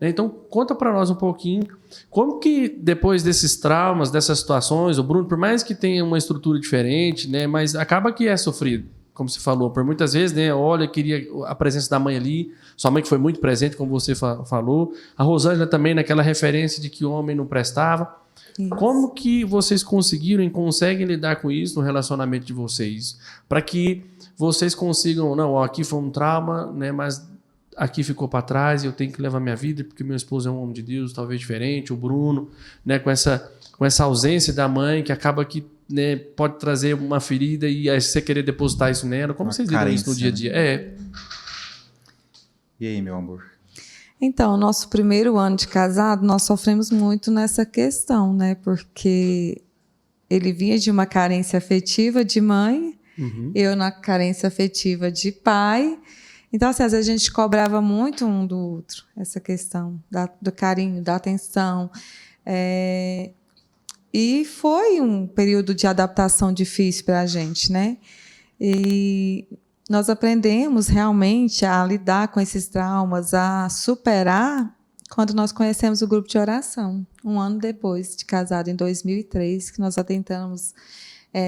Então, conta para nós um pouquinho como que depois desses traumas, dessas situações, o Bruno, por mais que tenha uma estrutura diferente, né, mas acaba que é sofrido. como você falou, por muitas vezes, né? Olha, queria a presença da mãe ali, sua mãe que foi muito presente, como você falou. A Rosângela também naquela referência de que o homem não prestava. Isso. Como que vocês conseguiram e conseguem lidar com isso no relacionamento de vocês? Para que vocês consigam, não, ó, aqui foi um trauma, né? Mas aqui ficou para trás e eu tenho que levar minha vida porque meu esposo é um homem de Deus, talvez diferente, o Bruno, né? Com essa ausência da mãe que acaba que, né, pode trazer uma ferida e aí você querer depositar isso nela. Como Uma vocês lidam isso no dia a carência, dia? E aí, meu amor? Então, nosso primeiro ano de casado, nós sofremos muito nessa questão, né? Porque ele vinha de uma carência afetiva de mãe, eu na carência afetiva de pai. Então, assim, às vezes a gente cobrava muito um do outro, essa questão do carinho, da atenção. E foi um período de adaptação difícil para a gente, né? E nós aprendemos realmente a lidar com esses traumas, a superar, quando nós conhecemos o grupo de oração. Um ano depois de casado, em 2003, que nós adentramos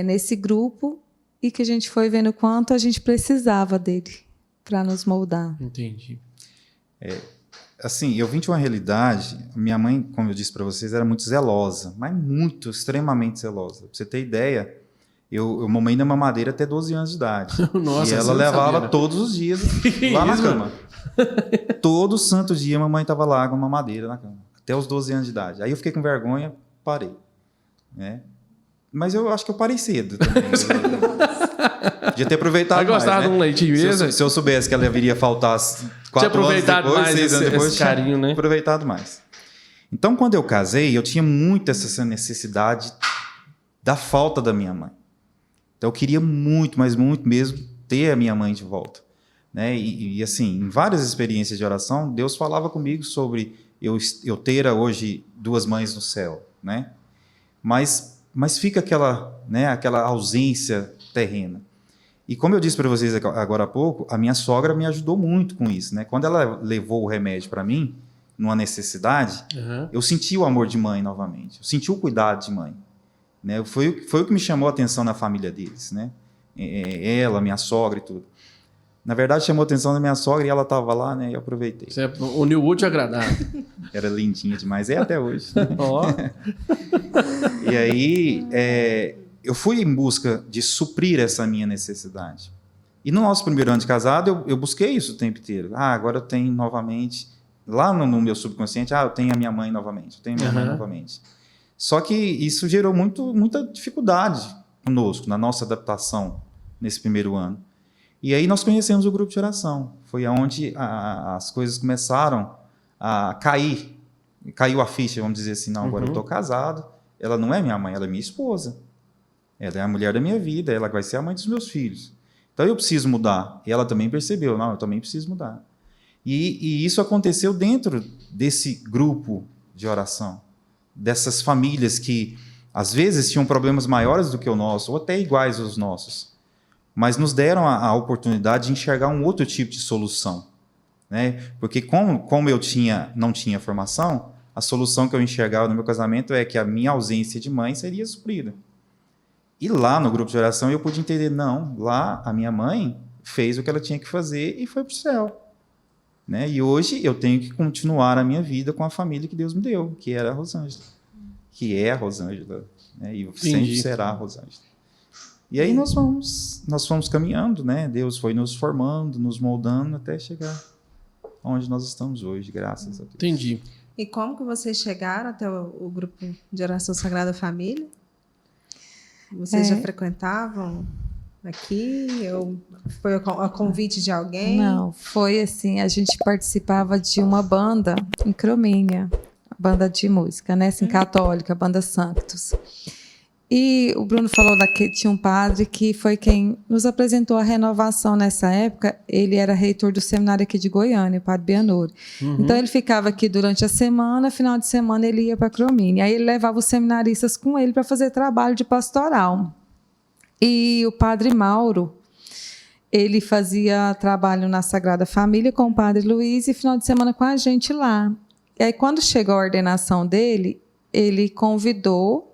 nesse grupo e que a gente foi vendo o quanto a gente precisava dele para nos moldar. Entendi. Assim, eu vim de uma realidade, minha mãe, como eu disse para vocês, era muito zelosa, mas muito, extremamente zelosa. Pra você ter ideia, eu mamei na mamadeira até 12 anos de idade. Nossa, e ela levava todos os dias lá na cama. Todo santo dia a mamãe estava lá com a mamadeira na cama, até os 12 anos de idade. Aí eu fiquei com vergonha, parei. Né? Mas eu acho que eu parei cedo também. Podia ter aproveitado mais. Gostava de um leitinho mesmo? Se eu soubesse que ela viria faltar 4 anos depois, 6 anos depois, esse carinho, né? Aproveitado mais. Então, quando eu casei, eu tinha muito essa necessidade da falta da minha mãe. Então, eu queria muito, mas muito mesmo, ter a minha mãe de volta. Né? E assim, em várias experiências de oração, Deus falava comigo sobre eu ter hoje 2 mães no céu. Né? Mas fica aquela ausência terrena. E como eu disse para vocês agora há pouco, a minha sogra me ajudou muito com isso. Né? Quando ela levou o remédio para mim, numa necessidade, eu senti o amor de mãe novamente. Eu senti o cuidado de mãe. Né? Foi o que me chamou a atenção na família deles. Né? Ela, minha sogra e tudo. Na verdade, chamou a atenção da minha sogra e ela estava lá, né? E eu aproveitei. Você uniu o útil e agradável. Era lindinha demais. Até hoje. Ó. E aí, eu fui em busca de suprir essa minha necessidade. E no nosso primeiro ano de casado, eu busquei isso o tempo inteiro. Agora eu tenho novamente, lá no meu subconsciente, eu tenho a minha mãe novamente, eu tenho a minha mãe novamente. Só que isso gerou muita dificuldade conosco, na nossa adaptação nesse primeiro ano. E aí nós conhecemos o grupo de oração. Foi onde as coisas começaram a cair. Caiu a ficha, vamos dizer assim, não, agora eu estou casado, ela não é minha mãe, ela é minha esposa. Ela é a mulher da minha vida, ela vai ser a mãe dos meus filhos. Então eu preciso mudar. E ela também percebeu, não, eu também preciso mudar. E isso aconteceu dentro desse grupo de oração. Dessas famílias que, às vezes, tinham problemas maiores do que o nosso, ou até iguais aos nossos. Mas nos deram a oportunidade de enxergar um outro tipo de solução. Né? Porque como eu não tinha formação, a solução que eu enxergava no meu casamento é que a minha ausência de mãe seria suprida. E lá no grupo de oração eu pude entender, não, lá a minha mãe fez o que ela tinha que fazer e foi para o céu. Né? E hoje eu tenho que continuar a minha vida com a família que Deus me deu, que era a Rosângela. Que é a Rosângela. Né? E sempre será a Rosângela. E aí nós fomos caminhando, né? Deus foi nos formando, nos moldando até chegar onde nós estamos hoje, graças a Deus. Entendi. E como que vocês chegaram até o grupo de oração Sagrada Família? Vocês já frequentavam aqui? Ou foi a convite de alguém? Não, foi assim, a gente participava de uma banda em Crominha, banda de música, né? Assim, católica, Banda Sanctus. E o Bruno falou que tinha um padre que foi quem nos apresentou a renovação nessa época. Ele era reitor do seminário aqui de Goiânia, o padre Bianori. Então, ele ficava aqui durante a semana, final de semana ele ia para Cromínia. Aí ele levava os seminaristas com ele para fazer trabalho de pastoral. E o padre Mauro, ele fazia trabalho na Sagrada Família com o padre Luiz e final de semana com a gente lá. E aí, quando chegou a ordenação dele, ele convidou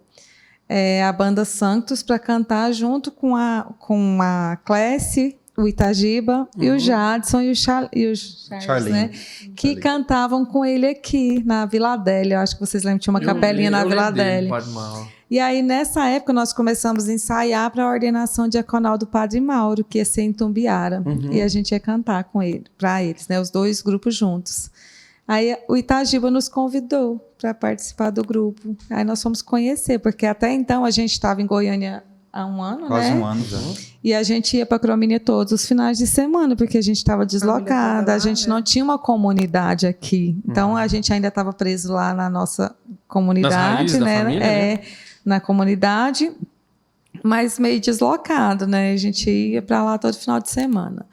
a banda Santos para cantar junto com a Clécia, o Itagiba e o Jadson e o Charles, né? Que cantavam com ele aqui na Vila Adélia. Eu acho que vocês lembram, tinha uma capelinha na Vila Adélia. E aí, nessa época, nós começamos a ensaiar para a ordenação diaconal do Padre Mauro, que ia ser em Tumbiara. E a gente ia cantar com ele, para eles, né? Os dois grupos juntos. Aí o Itagiba nos convidou para participar do grupo. Aí nós fomos conhecer, porque até então a gente estava em Goiânia há um ano, Quase né? um ano já. E a gente ia para Cromínia todos os finais de semana, porque a gente estava deslocada, a gente não tinha uma comunidade aqui. Então a gente ainda estava preso lá na nossa comunidade, né? Família, né? Na comunidade, mas meio deslocado, né? A gente ia para lá todo final de semana.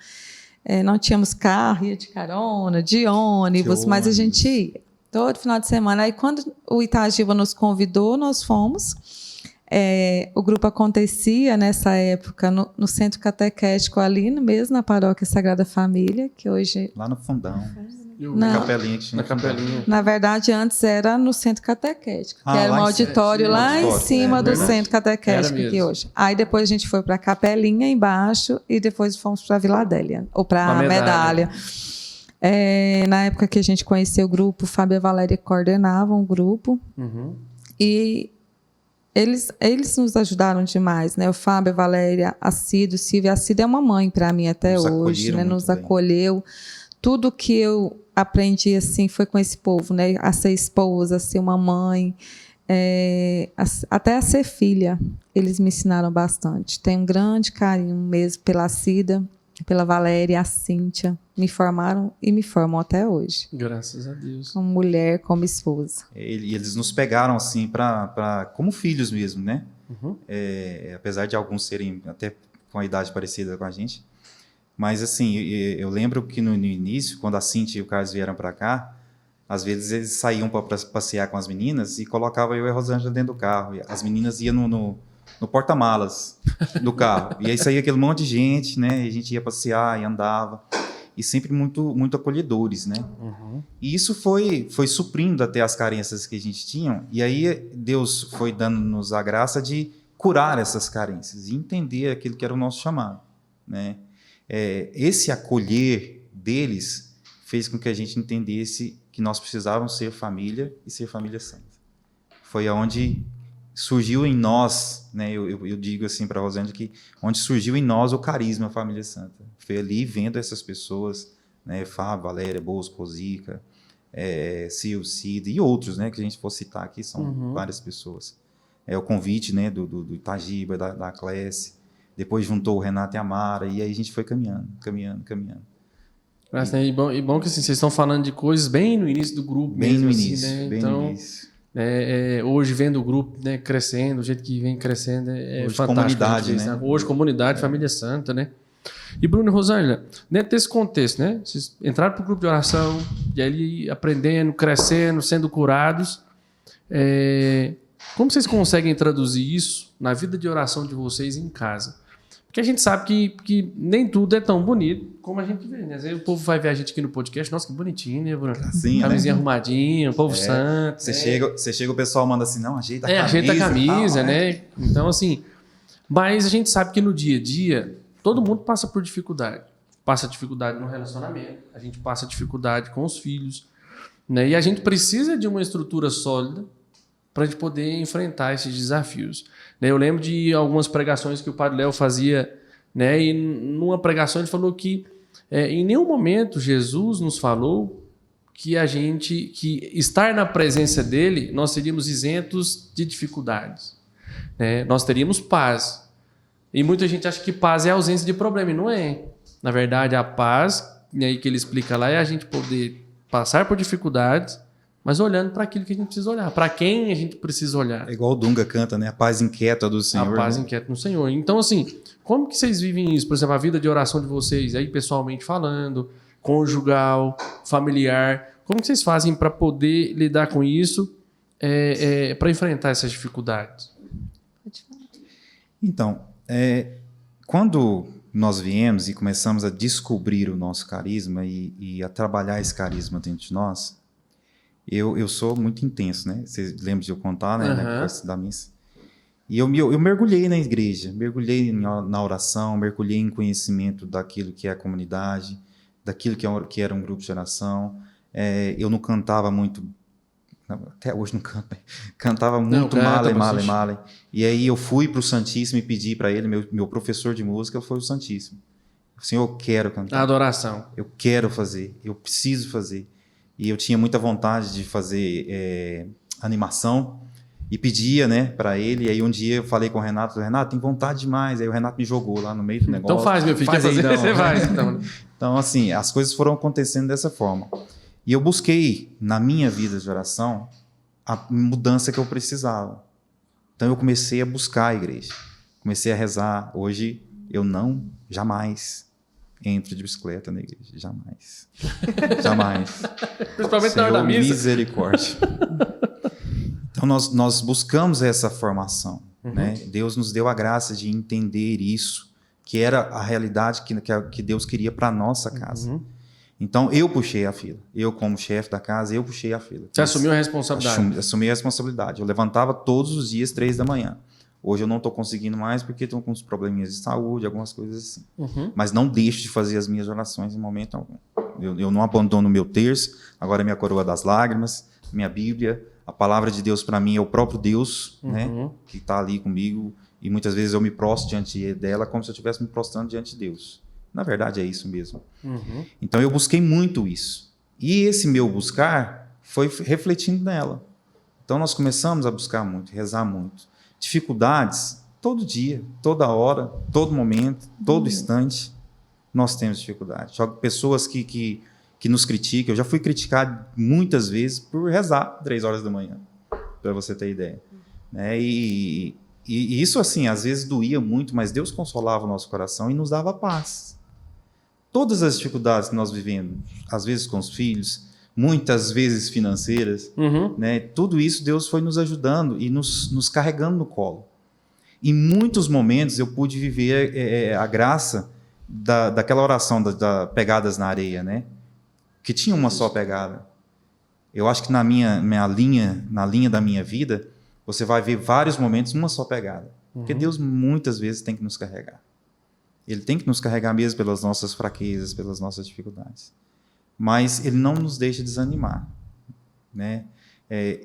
Não tínhamos carro, ia de carona, de ônibus, mas a gente ia todo final de semana. Aí quando o Itagiba nos convidou, nós fomos. O grupo acontecia nessa época no centro catequético ali mesmo, na paróquia Sagrada Família, que hoje... Lá no fundão. Não, na capelinha que tinha. Na capelinha. Na verdade, antes era no centro catequético, que era um auditório lá em cima do centro catequético que hoje. Aí depois a gente foi para a capelinha embaixo e depois fomos para a Vila Adélia, ou para a Medalha. Na época que a gente conheceu o grupo, Fábio e a Valéria coordenavam o grupo. E eles nos ajudaram demais, né? O Fábio, a Valéria, a Cida, o Silvio. A Cida é uma mãe para mim até hoje, né? Nos acolheu. Tudo que eu aprendi assim foi com esse povo, né? A ser esposa, a ser uma mãe, até a ser filha. Eles me ensinaram bastante. Tenho um grande carinho mesmo pela Cida, pela Valéria, a Cíntia. Me formaram e me formam até hoje. Graças a Deus. Como mulher, como esposa. Eles nos pegaram assim como filhos mesmo, né? Apesar de alguns serem até com a idade parecida com a gente. Mas assim, eu lembro que no início, quando a Cíntia e o Carlos vieram para cá, às vezes eles saíam para passear com as meninas e colocavam eu e a Rosângela dentro do carro. E as meninas iam no porta-malas do carro. E aí saía aquele monte de gente, né? E a gente ia passear e andava. E sempre muito, muito acolhedores, né? E isso foi suprindo até as carências que a gente tinha. E aí Deus foi dando-nos a graça de curar essas carências e entender aquilo que era o nosso chamado, né? Esse acolher deles fez com que a gente entendesse que nós precisávamos ser família e ser família santa. Foi aonde surgiu em nós, né? Eu digo assim para a Rosângela que onde surgiu em nós o carisma Família Santa. Foi ali vendo essas pessoas, né? Fábio, Valéria, Bosco, Zica, Sil, Cida e outros, né? Que a gente for citar aqui, são várias pessoas. O convite, né? Do Itagiba, da Clécia. Depois juntou o Renato e a Mara, e aí a gente foi caminhando. E bom que assim, vocês estão falando de coisas bem no início do grupo. Bem mesmo, no assim, início, né? bem Então, no início. Hoje vendo o grupo, né, crescendo, do jeito que vem crescendo, hoje fantástico. Comunidade, né? Hoje comunidade, Família Santa, né? E Bruno e Rosângela, dentro desse contexto, né? Vocês entraram para o grupo de oração, e ali aprendendo, crescendo, sendo curados. Como vocês conseguem traduzir isso na vida de oração de vocês em casa? Porque a gente sabe que nem tudo é tão bonito como a gente vê, né? Às vezes o povo vai ver a gente aqui no podcast, nossa, que bonitinho, né, Bruno? Sim, camisinha né? arrumadinha, povo santo. Você chega, o pessoal manda assim, não, ajeita a camisa. Ajeita a camisa, tal, né? Então, assim, mas a gente sabe que no dia a dia, todo mundo passa por dificuldade. Passa dificuldade no relacionamento, a gente passa dificuldade com os filhos, né? E a gente precisa de uma estrutura sólida para a gente poder enfrentar esses desafios. Eu lembro de algumas pregações que o Padre Léo fazia, né? E numa pregação ele falou que em nenhum momento Jesus nos falou que estar na presença dele, nós seríamos isentos de dificuldades, né? Nós teríamos paz. E muita gente acha que paz é ausência de problema, e não é. Na verdade, a paz, e aí que ele explica lá, é a gente poder passar por dificuldades, mas olhando para aquilo que a gente precisa olhar, para quem a gente precisa olhar. É igual o Dunga canta, né? A paz inquieta do Senhor. A paz inquieta no Senhor. Então, assim, como que vocês vivem isso? Por exemplo, a vida de oração de vocês, aí pessoalmente falando, conjugal, familiar, como que vocês fazem para poder lidar com isso, para enfrentar essas dificuldades? Então, quando nós viemos e começamos a descobrir o nosso carisma e a trabalhar esse carisma dentro de nós, eu sou muito intenso, né? Vocês lembram de eu contar, né? Da missa. E eu mergulhei na igreja, mergulhei na oração, mergulhei em conhecimento daquilo que é a comunidade, daquilo que era um grupo de oração. Eu não cantava muito, até hoje não canto, cantava muito male. E aí eu fui para o Santíssimo e pedi para ele, meu professor de música foi o Santíssimo. Senhor, eu quero cantar. A adoração. Eu quero fazer, eu preciso fazer. E eu tinha muita vontade de fazer animação e pedia, né, para ele. E aí um dia eu falei com o Renato, tem vontade demais. Aí o Renato me jogou lá no meio do negócio. Então faz, meu filho, quer fazer? Você vai. Então, assim, as coisas foram acontecendo dessa forma. E eu busquei, na minha vida de oração, a mudança que eu precisava. Então eu comecei a buscar a igreja. Comecei a rezar. Hoje eu jamais entro de bicicleta na igreja. Jamais. Jamais. Principalmente na hora da missa. Misericórdia. Então nós buscamos essa formação. Né? Deus nos deu a graça de entender isso, que era a realidade que Deus queria para a nossa casa. Então eu puxei a fila. Eu, como chefe da casa, eu puxei a fila. Você assumiu a responsabilidade? Assumi a responsabilidade. Eu levantava todos os dias 3 da manhã. Hoje eu não estou conseguindo mais porque estou com uns probleminhas de saúde, algumas coisas assim. Mas não deixo de fazer as minhas orações em momento algum. Eu não abandono o meu terço, agora é minha coroa das lágrimas, minha Bíblia. A palavra de Deus para mim é o próprio Deus, né, que está ali comigo. E muitas vezes eu me prostro diante dela como se eu estivesse me prostrando diante de Deus. Na verdade é isso mesmo. Então eu busquei muito isso. E esse meu buscar foi refletindo nela. Então nós começamos a buscar muito, rezar muito. Dificuldades, todo dia, toda hora, todo momento, todo instante, nós temos dificuldade. Só que pessoas que nos criticam, eu já fui criticado muitas vezes por rezar 3 horas da manhã, para você ter ideia. Né? E isso, assim, às vezes doía muito, mas Deus consolava o nosso coração e nos dava paz. Todas as dificuldades que nós vivemos, às vezes com os filhos, muitas vezes financeiras, né? Tudo isso Deus foi nos ajudando e nos carregando no colo. Em muitos momentos eu pude viver a graça daquela oração da pegadas na areia, né? Que tinha uma só pegada. Eu acho que na linha da minha vida, você vai ver vários momentos uma só pegada. Porque Deus muitas vezes tem que nos carregar. Ele tem que nos carregar mesmo pelas nossas fraquezas, pelas nossas dificuldades. Mas ele não nos deixa desanimar. Né?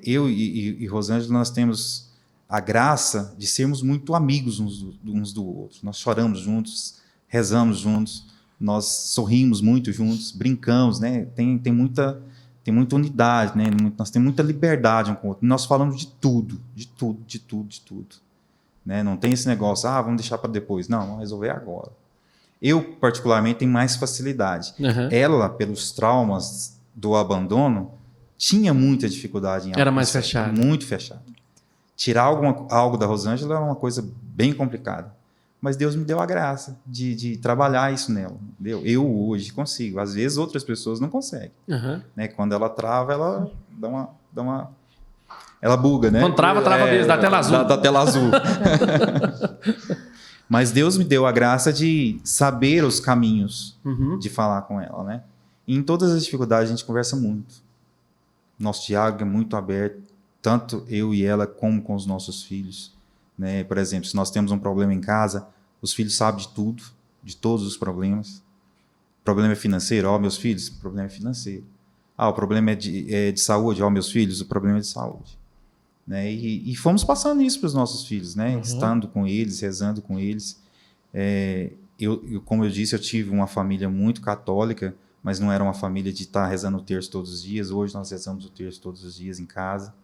Eu e Rosângela, nós temos a graça de sermos muito amigos uns do outro. Nós choramos juntos, rezamos juntos, nós sorrimos muito juntos, brincamos, né? Tem muita unidade, né? Nós temos muita liberdade um com o outro. Nós falamos de tudo. Né? Não tem esse negócio, vamos deixar para depois. Não, vamos resolver agora. Eu, particularmente, tenho mais facilidade. Ela, pelos traumas do abandono, tinha muita dificuldade em era mais fechada. Muito fechada. Tirar algo da Rosângela era uma coisa bem complicada. Mas Deus me deu a graça de trabalhar isso nela. Entendeu? Eu hoje consigo. Às vezes outras pessoas não conseguem. Né? Quando ela trava, ela dá uma... Ela buga, né? Quando trava mesmo, dá tela azul. Dá tela azul. Mas Deus me deu a graça de saber os caminhos de falar com ela, né? E em todas as dificuldades a gente conversa muito. Nosso diálogo é muito aberto, tanto eu e ela como com os nossos filhos. Né? Por exemplo, se nós temos um problema em casa, os filhos sabem de tudo, de todos os problemas. O problema é financeiro, meus filhos, o problema é financeiro. O problema é de saúde, meus filhos, o problema é de saúde. Né? E fomos passando isso para os nossos filhos, né? Estando com eles, rezando com eles. Como eu disse, eu tive uma família muito católica, mas não era uma família de estar rezando o terço todos os dias. Hoje nós rezamos o terço todos os dias em casa.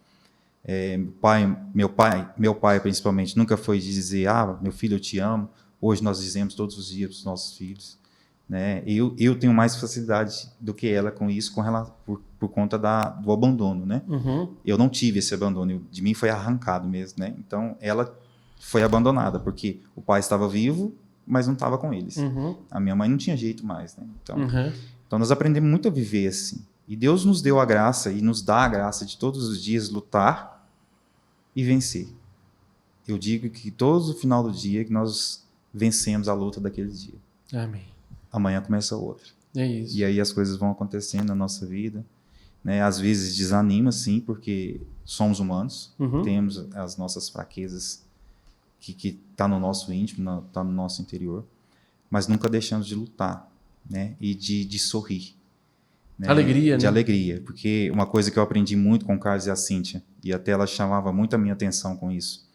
Meu pai principalmente nunca foi de dizer, meu filho, eu te amo. Hoje nós dizemos todos os dias para os nossos filhos. Né? Eu tenho mais facilidade do que ela com isso, por conta do abandono. Né? Eu não tive esse abandono, de mim foi arrancado mesmo. Né? Então ela foi abandonada, porque o pai estava vivo, mas não estava com eles. A minha mãe não tinha jeito mais. Né? Então nós aprendemos muito a viver assim. E Deus nos deu a graça e nos dá a graça de todos os dias lutar e vencer. Eu digo que todo o final do dia que nós vencemos a luta daquele dia. Amém. Amanhã começa outra. É isso. E aí as coisas vão acontecendo na nossa vida. Né? Às vezes desanima, sim, porque somos humanos, temos as nossas fraquezas que está no nosso íntimo, está no nosso interior, mas nunca deixamos de lutar, né? E de sorrir. Né? Alegria, de né? alegria, porque uma coisa que eu aprendi muito com o Carlos e a Cíntia, e até ela chamava muito a minha atenção com isso,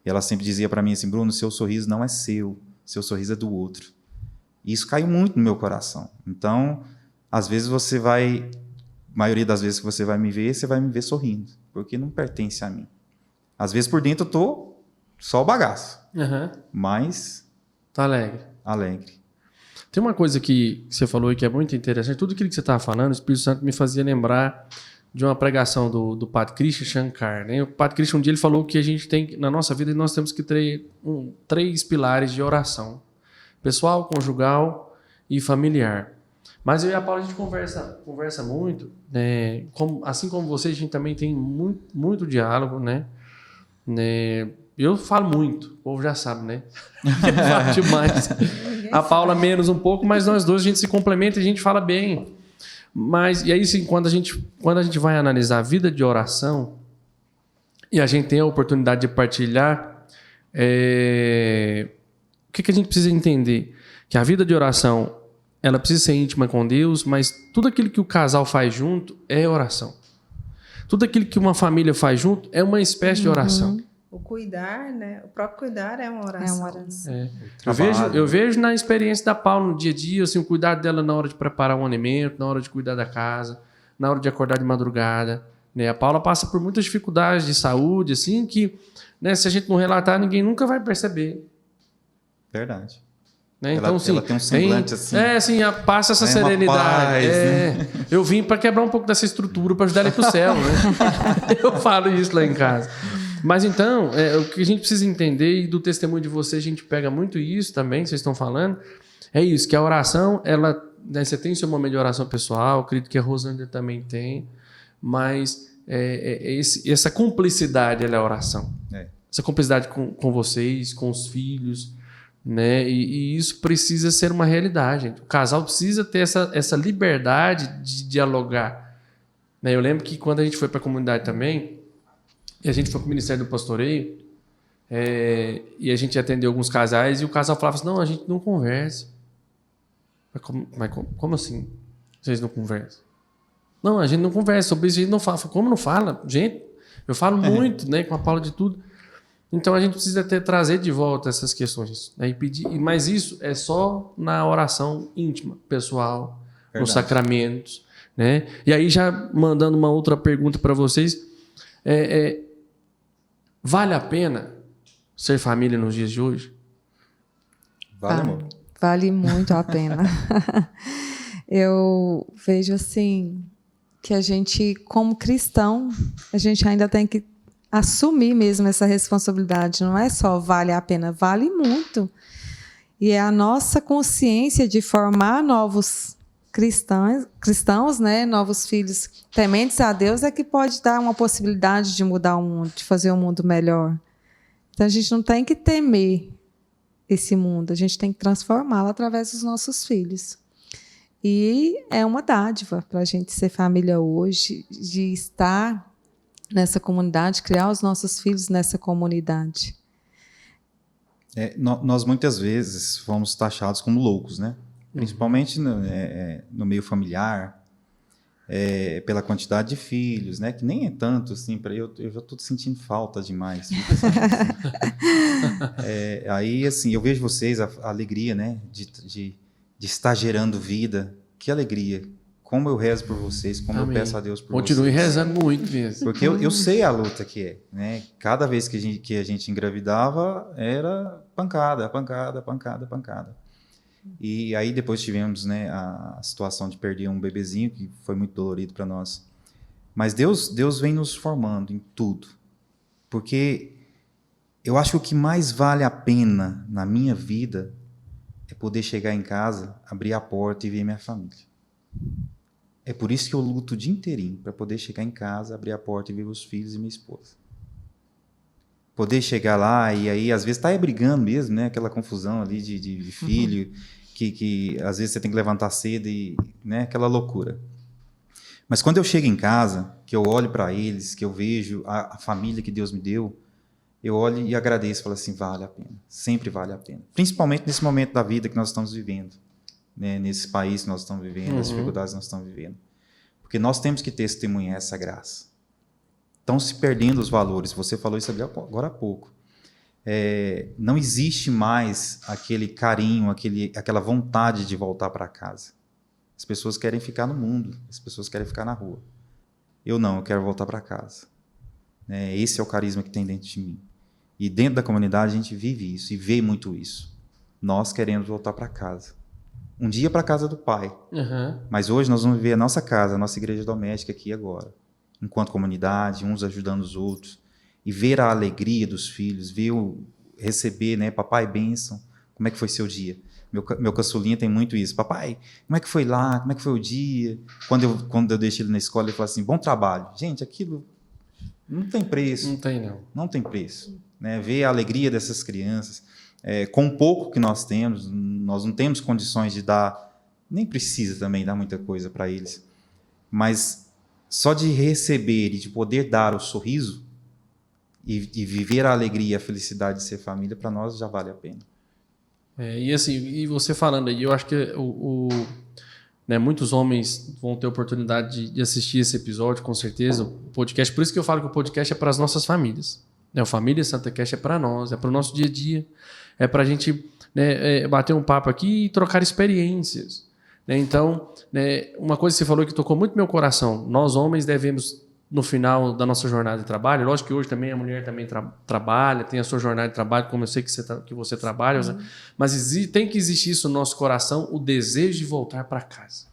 e ela sempre dizia para mim assim, Bruno, seu sorriso não é seu sorriso é do outro. E isso caiu muito no meu coração. Então, às vezes maioria das vezes que você vai me ver sorrindo, porque não pertence a mim. Às vezes por dentro eu tô só o bagaço, mas Tá alegre. alegre. Tem uma coisa que você falou e que é muito interessante. Tudo aquilo que você estava falando, o Espírito Santo me fazia lembrar de uma pregação do Padre Krishna Shankar. Né? O Padre Krishna um dia ele falou que a gente tem, na nossa vida, nós temos que ter 3 pilares de oração: pessoal, conjugal e familiar. Mas eu e a Paula, a gente conversa muito, né? Assim como você, a gente também tem muito diálogo, né? Eu falo muito, o povo já sabe, né? Eu falo demais. A Paula menos um pouco, mas nós dois a gente se complementa e a gente fala bem. Mas, e aí sim, quando a gente vai analisar a vida de oração e a gente tem a oportunidade de partilhar, o que a gente precisa entender? Que a vida de oração, ela precisa ser íntima com Deus, mas tudo aquilo que o casal faz junto é oração. Tudo aquilo que uma família faz junto é uma espécie de oração. O cuidar, né? O próprio cuidar é uma oração. É uma oração. Eu vejo na experiência da Paula no dia a dia, assim, o cuidado dela na hora de preparar um alimento, na hora de cuidar da casa, na hora de acordar de madrugada. Né? A Paula passa por muitas dificuldades de saúde, assim, que, né, se a gente não relatar, ninguém nunca vai perceber. Verdade. Né? Ela, então, assim, ela tem um semblante assim. passa essa serenidade. Paz, né? Eu vim para quebrar um pouco dessa estrutura, para ajudar ele para o céu. Né? Eu falo isso lá em casa. Mas então, o que a gente precisa entender, e do testemunho de vocês a gente pega muito isso também, que vocês estão falando, é isso, que a oração, ela, né, você tem seu momento de oração pessoal, acredito que a Rosângela também tem, mas essa cumplicidade, ela é a oração. Essa cumplicidade com vocês, com os filhos, né? E isso precisa ser uma realidade. O casal precisa ter essa liberdade de dialogar. Né? Eu lembro que quando a gente foi para a comunidade também, e a gente foi para o Ministério do Pastoreio, e a gente atendeu alguns casais, e o casal falava assim, não, a gente não conversa. Mas como assim? Vocês não conversam? Não, a gente não conversa sobre isso, a gente não fala. Como não fala? Gente, eu falo muito, né, com a Paula de tudo. Então a gente precisa trazer de volta essas questões. Né, mas isso é só na oração íntima, pessoal, nos sacramentos. Né? E aí, já mandando uma outra pergunta para vocês, vale a pena ser família nos dias de hoje? Vale, amor. Vale muito a pena. Eu vejo assim que a gente, como cristão, a gente ainda tem que assumir mesmo essa responsabilidade. Não é só vale a pena, vale muito. E é a nossa consciência de formar novos cristãos, né, novos filhos tementes a Deus, é que pode dar uma possibilidade de mudar o mundo, de fazer um mundo melhor. Então a gente não tem que temer esse mundo, a gente tem que transformá-lo através dos nossos filhos. E é uma dádiva para a gente ser família hoje, de estar nessa comunidade, criar os nossos filhos nessa comunidade. Nós muitas vezes fomos taxados como loucos, né? Principalmente no meio familiar, pela quantidade de filhos, né? Que nem é tanto, assim, eu já estou sentindo falta demais. Aí, assim, eu vejo vocês, a alegria, né? De estar gerando vida. Que alegria. Como eu rezo por vocês, como Amém. Eu peço a Deus por Continue vocês. rezando muito mesmo. Porque eu sei a luta que é, né? Cada vez que a gente engravidava, era pancada, pancada, pancada, pancada. E aí depois tivemos, né, a situação de perder um bebezinho, que foi muito dolorido para nós. Mas Deus vem nos formando em tudo. Porque eu acho que o que mais vale a pena na minha vida é poder chegar em casa, abrir a porta e ver minha família. É por isso que eu luto o dia inteirinho, para poder chegar em casa, abrir a porta e ver meus filhos e minha esposa. Poder chegar lá e aí, às vezes, tá brigando mesmo, né? Aquela confusão ali de filho, que às vezes você tem que levantar cedo e, né? Aquela loucura. Mas quando eu chego em casa, que eu olho para eles, que eu vejo a família que Deus me deu, eu olho e agradeço, falo assim, vale a pena, sempre vale a pena. Principalmente nesse momento da vida que nós estamos vivendo, né? Nesse país que nós estamos vivendo, as dificuldades que nós estamos vivendo. Porque nós temos que testemunhar essa graça. Estão se perdendo os valores, você falou isso agora há pouco. Não existe mais aquele carinho, aquela vontade de voltar para casa. As pessoas querem ficar no mundo, as pessoas querem ficar na rua. Eu não, eu quero voltar para casa. Esse é o carisma que tem dentro de mim. E dentro da comunidade a gente vive isso e vê muito isso. Nós queremos voltar para casa. Um dia para a casa do Pai. Mas hoje nós vamos viver a nossa casa, a nossa igreja doméstica aqui agora. Enquanto comunidade, uns ajudando os outros. E ver a alegria dos filhos, receber, né? Papai, bênção. Como é que foi seu dia? Meu caçulinha tem muito isso. Papai, como é que foi lá? Como é que foi o dia? Quando eu deixei ele na escola, ele falou assim, bom trabalho. Gente, aquilo não tem preço. Não tem, não. Não tem preço. Né? Ver a alegria dessas crianças. Com o pouco que nós temos, nós não temos condições de dar, nem precisa também dar muita coisa para eles. Mas só de receber e de poder dar o sorriso e viver a alegria e a felicidade de ser família, para nós já vale a pena. E assim, e você falando aí, eu acho que né, muitos homens vão ter oportunidade de assistir esse episódio, com certeza, o podcast. Por isso que eu falo que o podcast é para as nossas famílias. O Família Santa Cast é para nós, é para o nosso dia a dia. É para a gente, né, bater um papo aqui e trocar experiências. Né? Então, né, uma coisa que você falou que tocou muito no meu coração. Nós, homens, devemos, no final da nossa jornada de trabalho, lógico que hoje também a mulher também trabalha, tem a sua jornada de trabalho, como eu sei que você trabalha, mas tem que existir isso no nosso coração, o desejo de voltar para casa.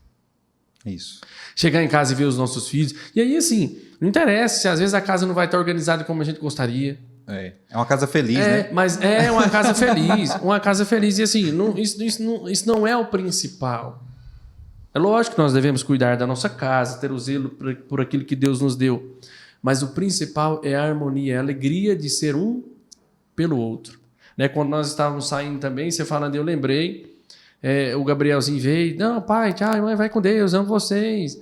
Isso. Chegar em casa e ver os nossos filhos. E aí, assim, não interessa se às vezes a casa não vai estar organizada como a gente gostaria. É uma casa feliz, né? Mas é uma casa feliz. Uma casa feliz. E assim, isso não é o principal. É lógico que nós devemos cuidar da nossa casa, ter o zelo por aquilo que Deus nos deu. Mas o principal é a harmonia, é a alegria de ser um pelo outro. Né? Quando nós estávamos saindo também, você falando, eu lembrei, o Gabrielzinho veio, não, pai, tchau, mãe, vai com Deus, amo vocês.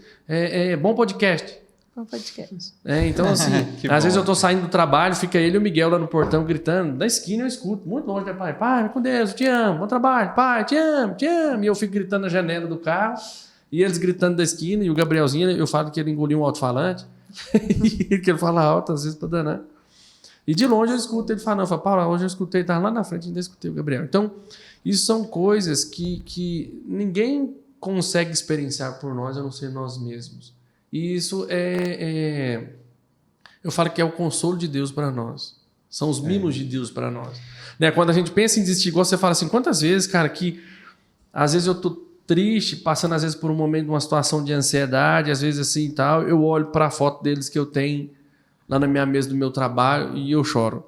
Bom podcast. Bom podcast. Então, assim, às vezes eu estou saindo do trabalho, fica ele e o Miguel lá no portão gritando, da esquina eu escuto, muito longe, né, pai? Pai, vai com Deus, eu te amo, bom trabalho, pai, te amo, te amo. E eu fico gritando na janela do carro, e eles gritando da esquina, e o Gabrielzinho, eu falo que ele engoliu um alto-falante, que ele fala alto, às vezes, para danar. E de longe eu escuto ele falando, eu falo, Paulo, hoje eu escutei, estava lá na frente, ainda escutei o Gabriel. Então, isso são coisas que ninguém consegue experienciar por nós, a não ser nós mesmos. E isso eu falo que é o consolo de Deus para nós. São os mimos de Deus para nós. Né? Quando a gente pensa em desistir, igual você fala assim, quantas vezes, cara, que às vezes eu tô triste, passando às vezes por um momento de uma situação de ansiedade, às vezes assim e tal, eu olho para a foto deles que eu tenho lá na minha mesa do meu trabalho e eu choro.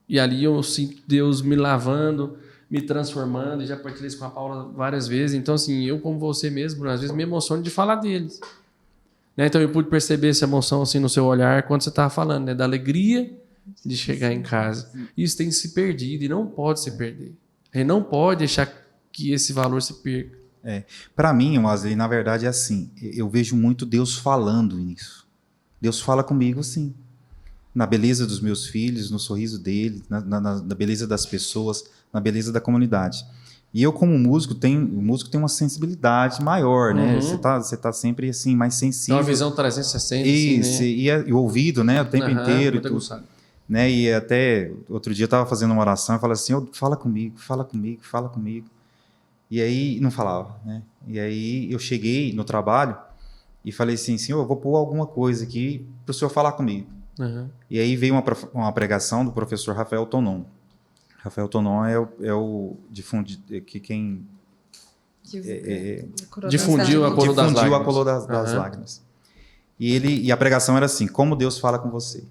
E ali eu sinto Deus me lavando, me transformando, e já partilhei isso com a Paula várias vezes. Então, assim, eu como você mesmo, às vezes me emociono de falar deles. Né? Então, eu pude perceber essa emoção assim, no seu olhar quando você estava falando, né? Da alegria de chegar em casa. Isso tem se perdido e não pode se perder. A gente não pode deixar que esse valor se perca. Para mim, Wesley, na verdade é assim, eu vejo muito Deus falando nisso. Deus fala comigo assim, na beleza dos meus filhos, no sorriso dele, na beleza das pessoas, na beleza da comunidade. E eu, como músico, o músico tem uma sensibilidade maior, né? Você tá sempre assim, mais sensível. Tem uma visão 360. Isso, assim, né? e o ouvido, né? O tempo inteiro. E tudo, né? E até outro dia eu estava fazendo uma oração e falei assim, fala comigo, fala comigo, fala comigo. E aí não falava, né? E aí eu cheguei no trabalho e falei assim, Senhor, eu vou pôr alguma coisa aqui para o Senhor falar comigo. E aí veio uma pregação do professor Rafael Tonon. Rafael Tonon é o quem difundiu a cor das lágrimas. E a pregação era assim, como Deus fala com você.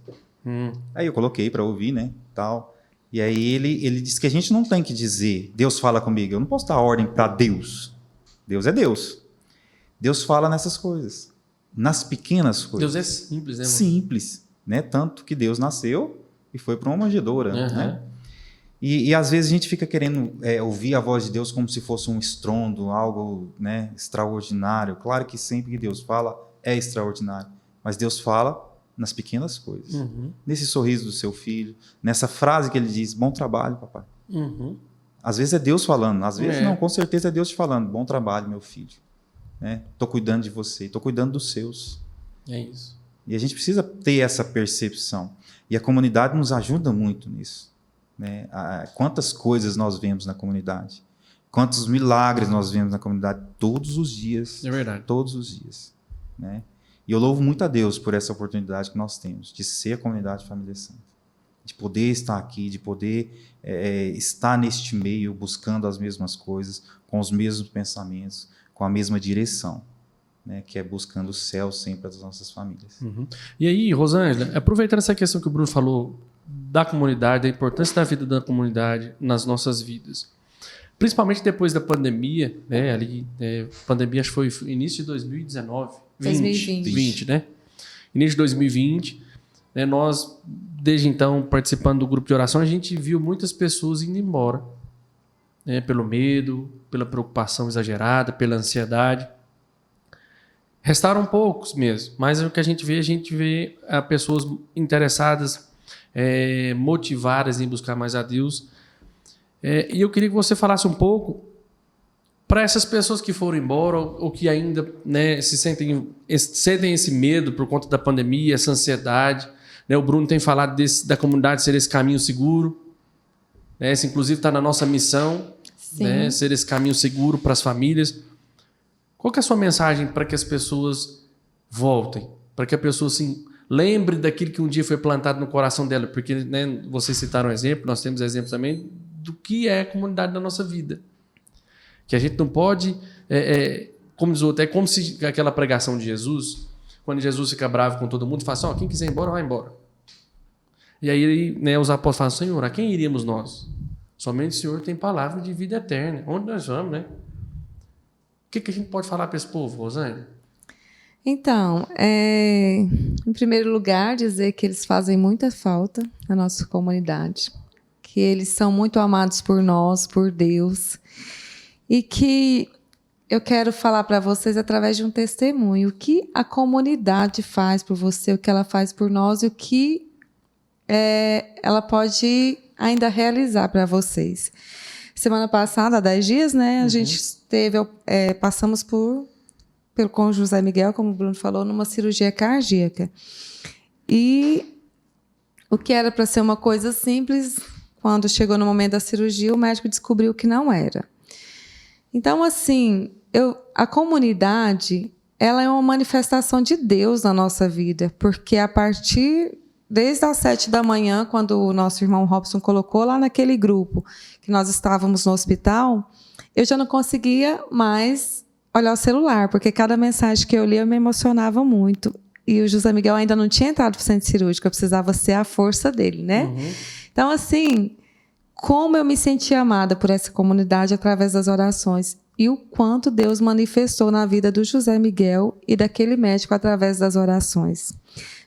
Aí eu coloquei para ouvir, né, tal. E aí ele disse que a gente não tem que dizer, Deus fala comigo. Eu não posso dar ordem para Deus. Deus é Deus. Deus fala nessas coisas, nas pequenas coisas. Deus é simples, né? Mano? Simples, né? Tanto que Deus nasceu e foi para uma manjedoura, né? E às vezes a gente fica querendo ouvir a voz de Deus como se fosse um estrondo, algo, né, extraordinário. Claro que sempre que Deus fala é extraordinário, mas Deus fala nas pequenas coisas. Nesse sorriso do seu filho, nessa frase que ele diz, bom trabalho, papai. Às vezes é Deus falando, às vezes não, com certeza é Deus te falando, bom trabalho, meu filho. Tô cuidando de você, tô cuidando dos seus. É isso. E a gente precisa ter essa percepção. E a comunidade nos ajuda muito nisso. Quantas coisas nós vemos na comunidade? Quantos milagres nós vemos na comunidade todos os dias. É verdade. Todos os dias. E eu louvo muito a Deus por essa oportunidade que nós temos de ser a comunidade Família Santa. De poder estar aqui, de poder estar neste meio, buscando as mesmas coisas, com os mesmos pensamentos, com a mesma direção. Que é buscando o céu sempre para as nossas famílias. E aí, Rosângela, aproveitando essa questão que o Bruno falou da comunidade, da importância da vida da comunidade nas nossas vidas, principalmente depois da pandemia, pandemia acho que foi início de 2019, 2020, né? Início de 2020, nós, desde então, participando do grupo de oração, a gente viu muitas pessoas indo embora, pelo medo, pela preocupação exagerada, pela ansiedade. Restaram poucos mesmo, mas o que a gente vê pessoas interessadas, motivadas em buscar mais a Deus. E eu queria que você falasse um pouco para essas pessoas que foram embora ou que ainda sentem esse medo por conta da pandemia, essa ansiedade. O Bruno tem falado da comunidade ser esse caminho seguro. Esse, inclusive, está na nossa missão, ser esse caminho seguro para as famílias. Qual que é a sua mensagem para que as pessoas voltem? Para que a pessoa lembre daquilo que um dia foi plantado no coração dela? Porque vocês citaram um exemplo, nós temos exemplos também do que é a comunidade da nossa vida. Que a gente não pode... como diz o outro, é como se aquela pregação de Jesus, quando Jesus fica bravo com todo mundo, fala assim, quem quiser ir embora, vai embora. E aí os apóstolos falam, Senhor, a quem iríamos nós? Somente o Senhor tem palavra de vida eterna. Onde nós vamos, O que a gente pode falar para esse povo, Rosângela? Então, em primeiro lugar, dizer que eles fazem muita falta na nossa comunidade, que eles são muito amados por nós, por Deus, e que eu quero falar para vocês através de um testemunho, o que a comunidade faz por você, o que ela faz por nós e o que ela pode ainda realizar para vocês. Semana passada, há 10 dias, a gente passamos com o José Miguel, como o Bruno falou, numa cirurgia cardíaca. E o que era para ser uma coisa simples, quando chegou no momento da cirurgia, o médico descobriu que não era. Então, a comunidade, ela é uma manifestação de Deus na nossa vida, porque desde as 7 da manhã, quando o nosso irmão Robson colocou lá naquele grupo, que nós estávamos no hospital, eu já não conseguia mais olhar o celular, porque cada mensagem que eu lia eu me emocionava muito. E o José Miguel ainda não tinha entrado para o centro cirúrgico, eu precisava ser a força dele, Então, como eu me senti amada por essa comunidade através das orações e o quanto Deus manifestou na vida do José Miguel e daquele médico através das orações.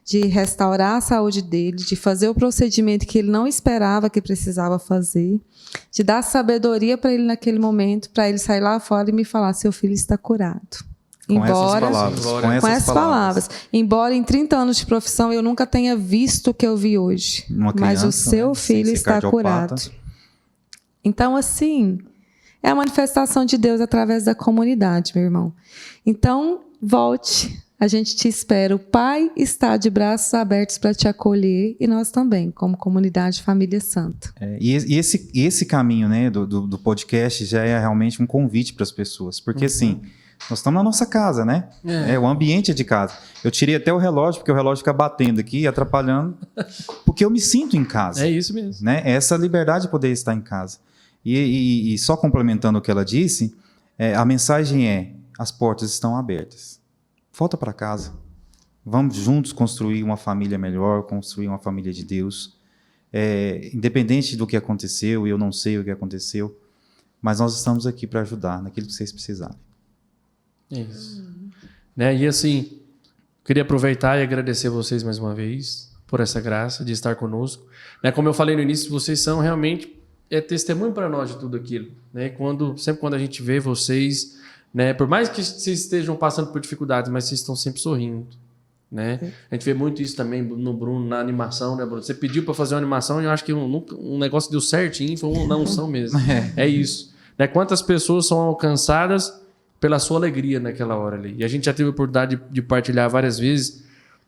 De restaurar a saúde dele, de fazer o procedimento que ele não esperava que precisava fazer, de dar sabedoria para ele naquele momento, para ele sair lá fora e me falar, seu filho está curado. Com essas palavras. Embora em 30 anos de profissão eu nunca tenha visto o que eu vi hoje, mas o seu filho está curado. Então, é a manifestação de Deus através da comunidade, meu irmão. Então, volte. A gente te espera. O Pai está de braços abertos para te acolher e nós também, como comunidade Família Santa. E esse caminho do podcast já é realmente um convite para as pessoas. Porque, nós estamos na nossa casa, o ambiente é de casa. Eu tirei até o relógio, porque o relógio fica batendo aqui, atrapalhando, porque eu me sinto em casa. É isso mesmo. Essa liberdade de poder estar em casa. E só complementando o que ela disse, a mensagem as portas estão abertas. Volta para casa. Vamos juntos construir uma família melhor, construir uma família de Deus. Independente do que aconteceu, eu não sei o que aconteceu, mas nós estamos aqui para ajudar naquilo que vocês precisarem. Isso. E queria aproveitar e agradecer vocês mais uma vez por essa graça de estar conosco. Como eu falei no início, vocês são realmente testemunho para nós de tudo aquilo. Sempre quando a gente vê vocês... por mais que vocês estejam passando por dificuldades, mas vocês estão sempre sorrindo. né? A gente vê muito isso também no Bruno, na animação, né, Bruno? Você pediu para fazer uma animação e eu acho que um negócio deu certinho, foi uma unção mesmo. É isso. Né? Quantas pessoas são alcançadas pela sua alegria naquela hora ali? E a gente já teve a oportunidade de partilhar várias vezes,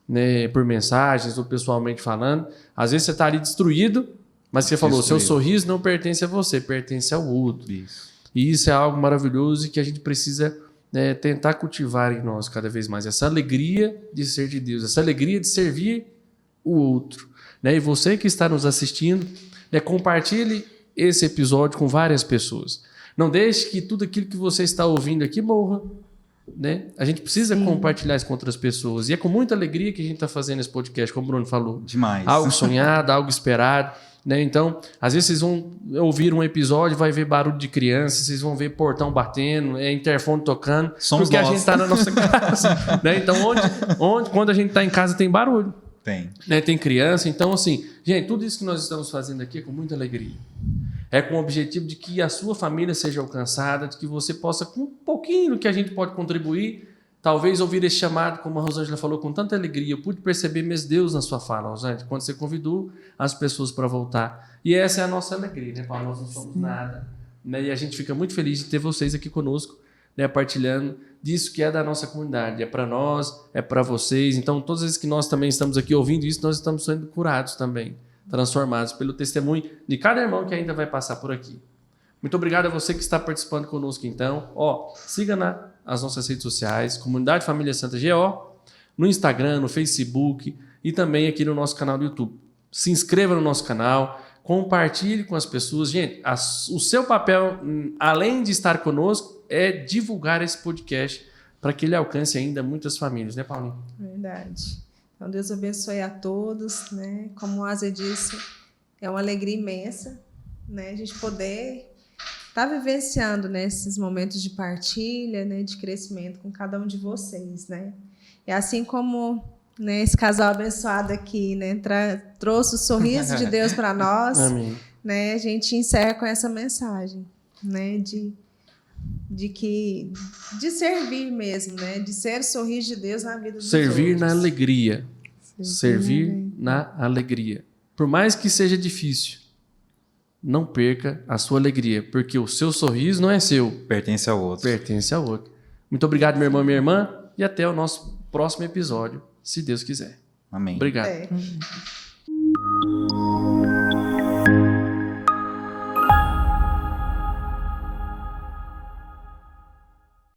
né, por mensagens ou pessoalmente falando. Às vezes você está ali destruído, mas você falou, seu sorriso não pertence a você, pertence ao outro. Isso. E isso é algo maravilhoso e que a gente precisa, né, tentar cultivar em nós cada vez mais. Essa alegria de ser de Deus, essa alegria de servir o outro. Né? E você que está nos assistindo, né, compartilhe esse episódio com várias pessoas. Não deixe que tudo aquilo que você está ouvindo aqui morra. Né? A gente precisa compartilhar isso com outras pessoas. E é com muita alegria que a gente está fazendo esse podcast, como o Bruno falou. Demais. Algo sonhado, algo esperado. Né? Então, às vezes vocês vão ouvir um episódio, vai ver barulho de criança, vocês vão ver portão batendo, interfone tocando. Somos porque nós. a gente está na nossa casa. Né? Então, quando a gente está em casa tem barulho. Tem. Né? Tem criança. Então, assim, gente, tudo isso que nós estamos fazendo aqui é com muita alegria. É com o objetivo de que a sua família seja alcançada, de que você possa, com um pouquinho que a gente pode contribuir, talvez ouvir esse chamado, como a Rosângela falou, com tanta alegria. Eu pude perceber mesmo Deus na sua fala, Rosângela, quando você convidou as pessoas para voltar. E essa é a nossa alegria, né, Paulo? Nós não somos nada. Né? E a gente fica muito feliz de ter vocês aqui conosco, né, partilhando disso que é da nossa comunidade. É para nós, é para vocês. Então, todas as vezes que nós também estamos aqui ouvindo isso, nós estamos sendo curados também, transformados pelo testemunho de cada irmão que ainda vai passar por aqui. Muito obrigado a você que está participando conosco, então. Siga nas nossas redes sociais, Comunidade Família Santa GO, no Instagram, no Facebook e também aqui no nosso canal do YouTube. Se inscreva no nosso canal, compartilhe com as pessoas. Gente, o seu papel, além de estar conosco, é divulgar esse podcast para que ele alcance ainda muitas famílias, né, Paulinho? Verdade. Então, Deus abençoe a todos, né? Como o Asa disse, é uma alegria imensa, né? A gente poder estar vivenciando, né, esses momentos de partilha, né, de crescimento com cada um de vocês, né? E assim como, né, esse casal abençoado aqui, né, trouxe o sorriso de Deus para nós, Amém. né? A gente encerra com essa mensagem, né, de servir mesmo, né? De ser o sorriso de Deus na vida dos Servir outros. na alegria. Servir na alegria. Por mais que seja difícil, não perca a sua alegria, porque o seu sorriso não é seu, Pertence ao outro. pertence ao outro. Muito obrigado, meu irmão e minha irmã, e até o nosso próximo episódio, se Deus quiser. Amém. Obrigado. É.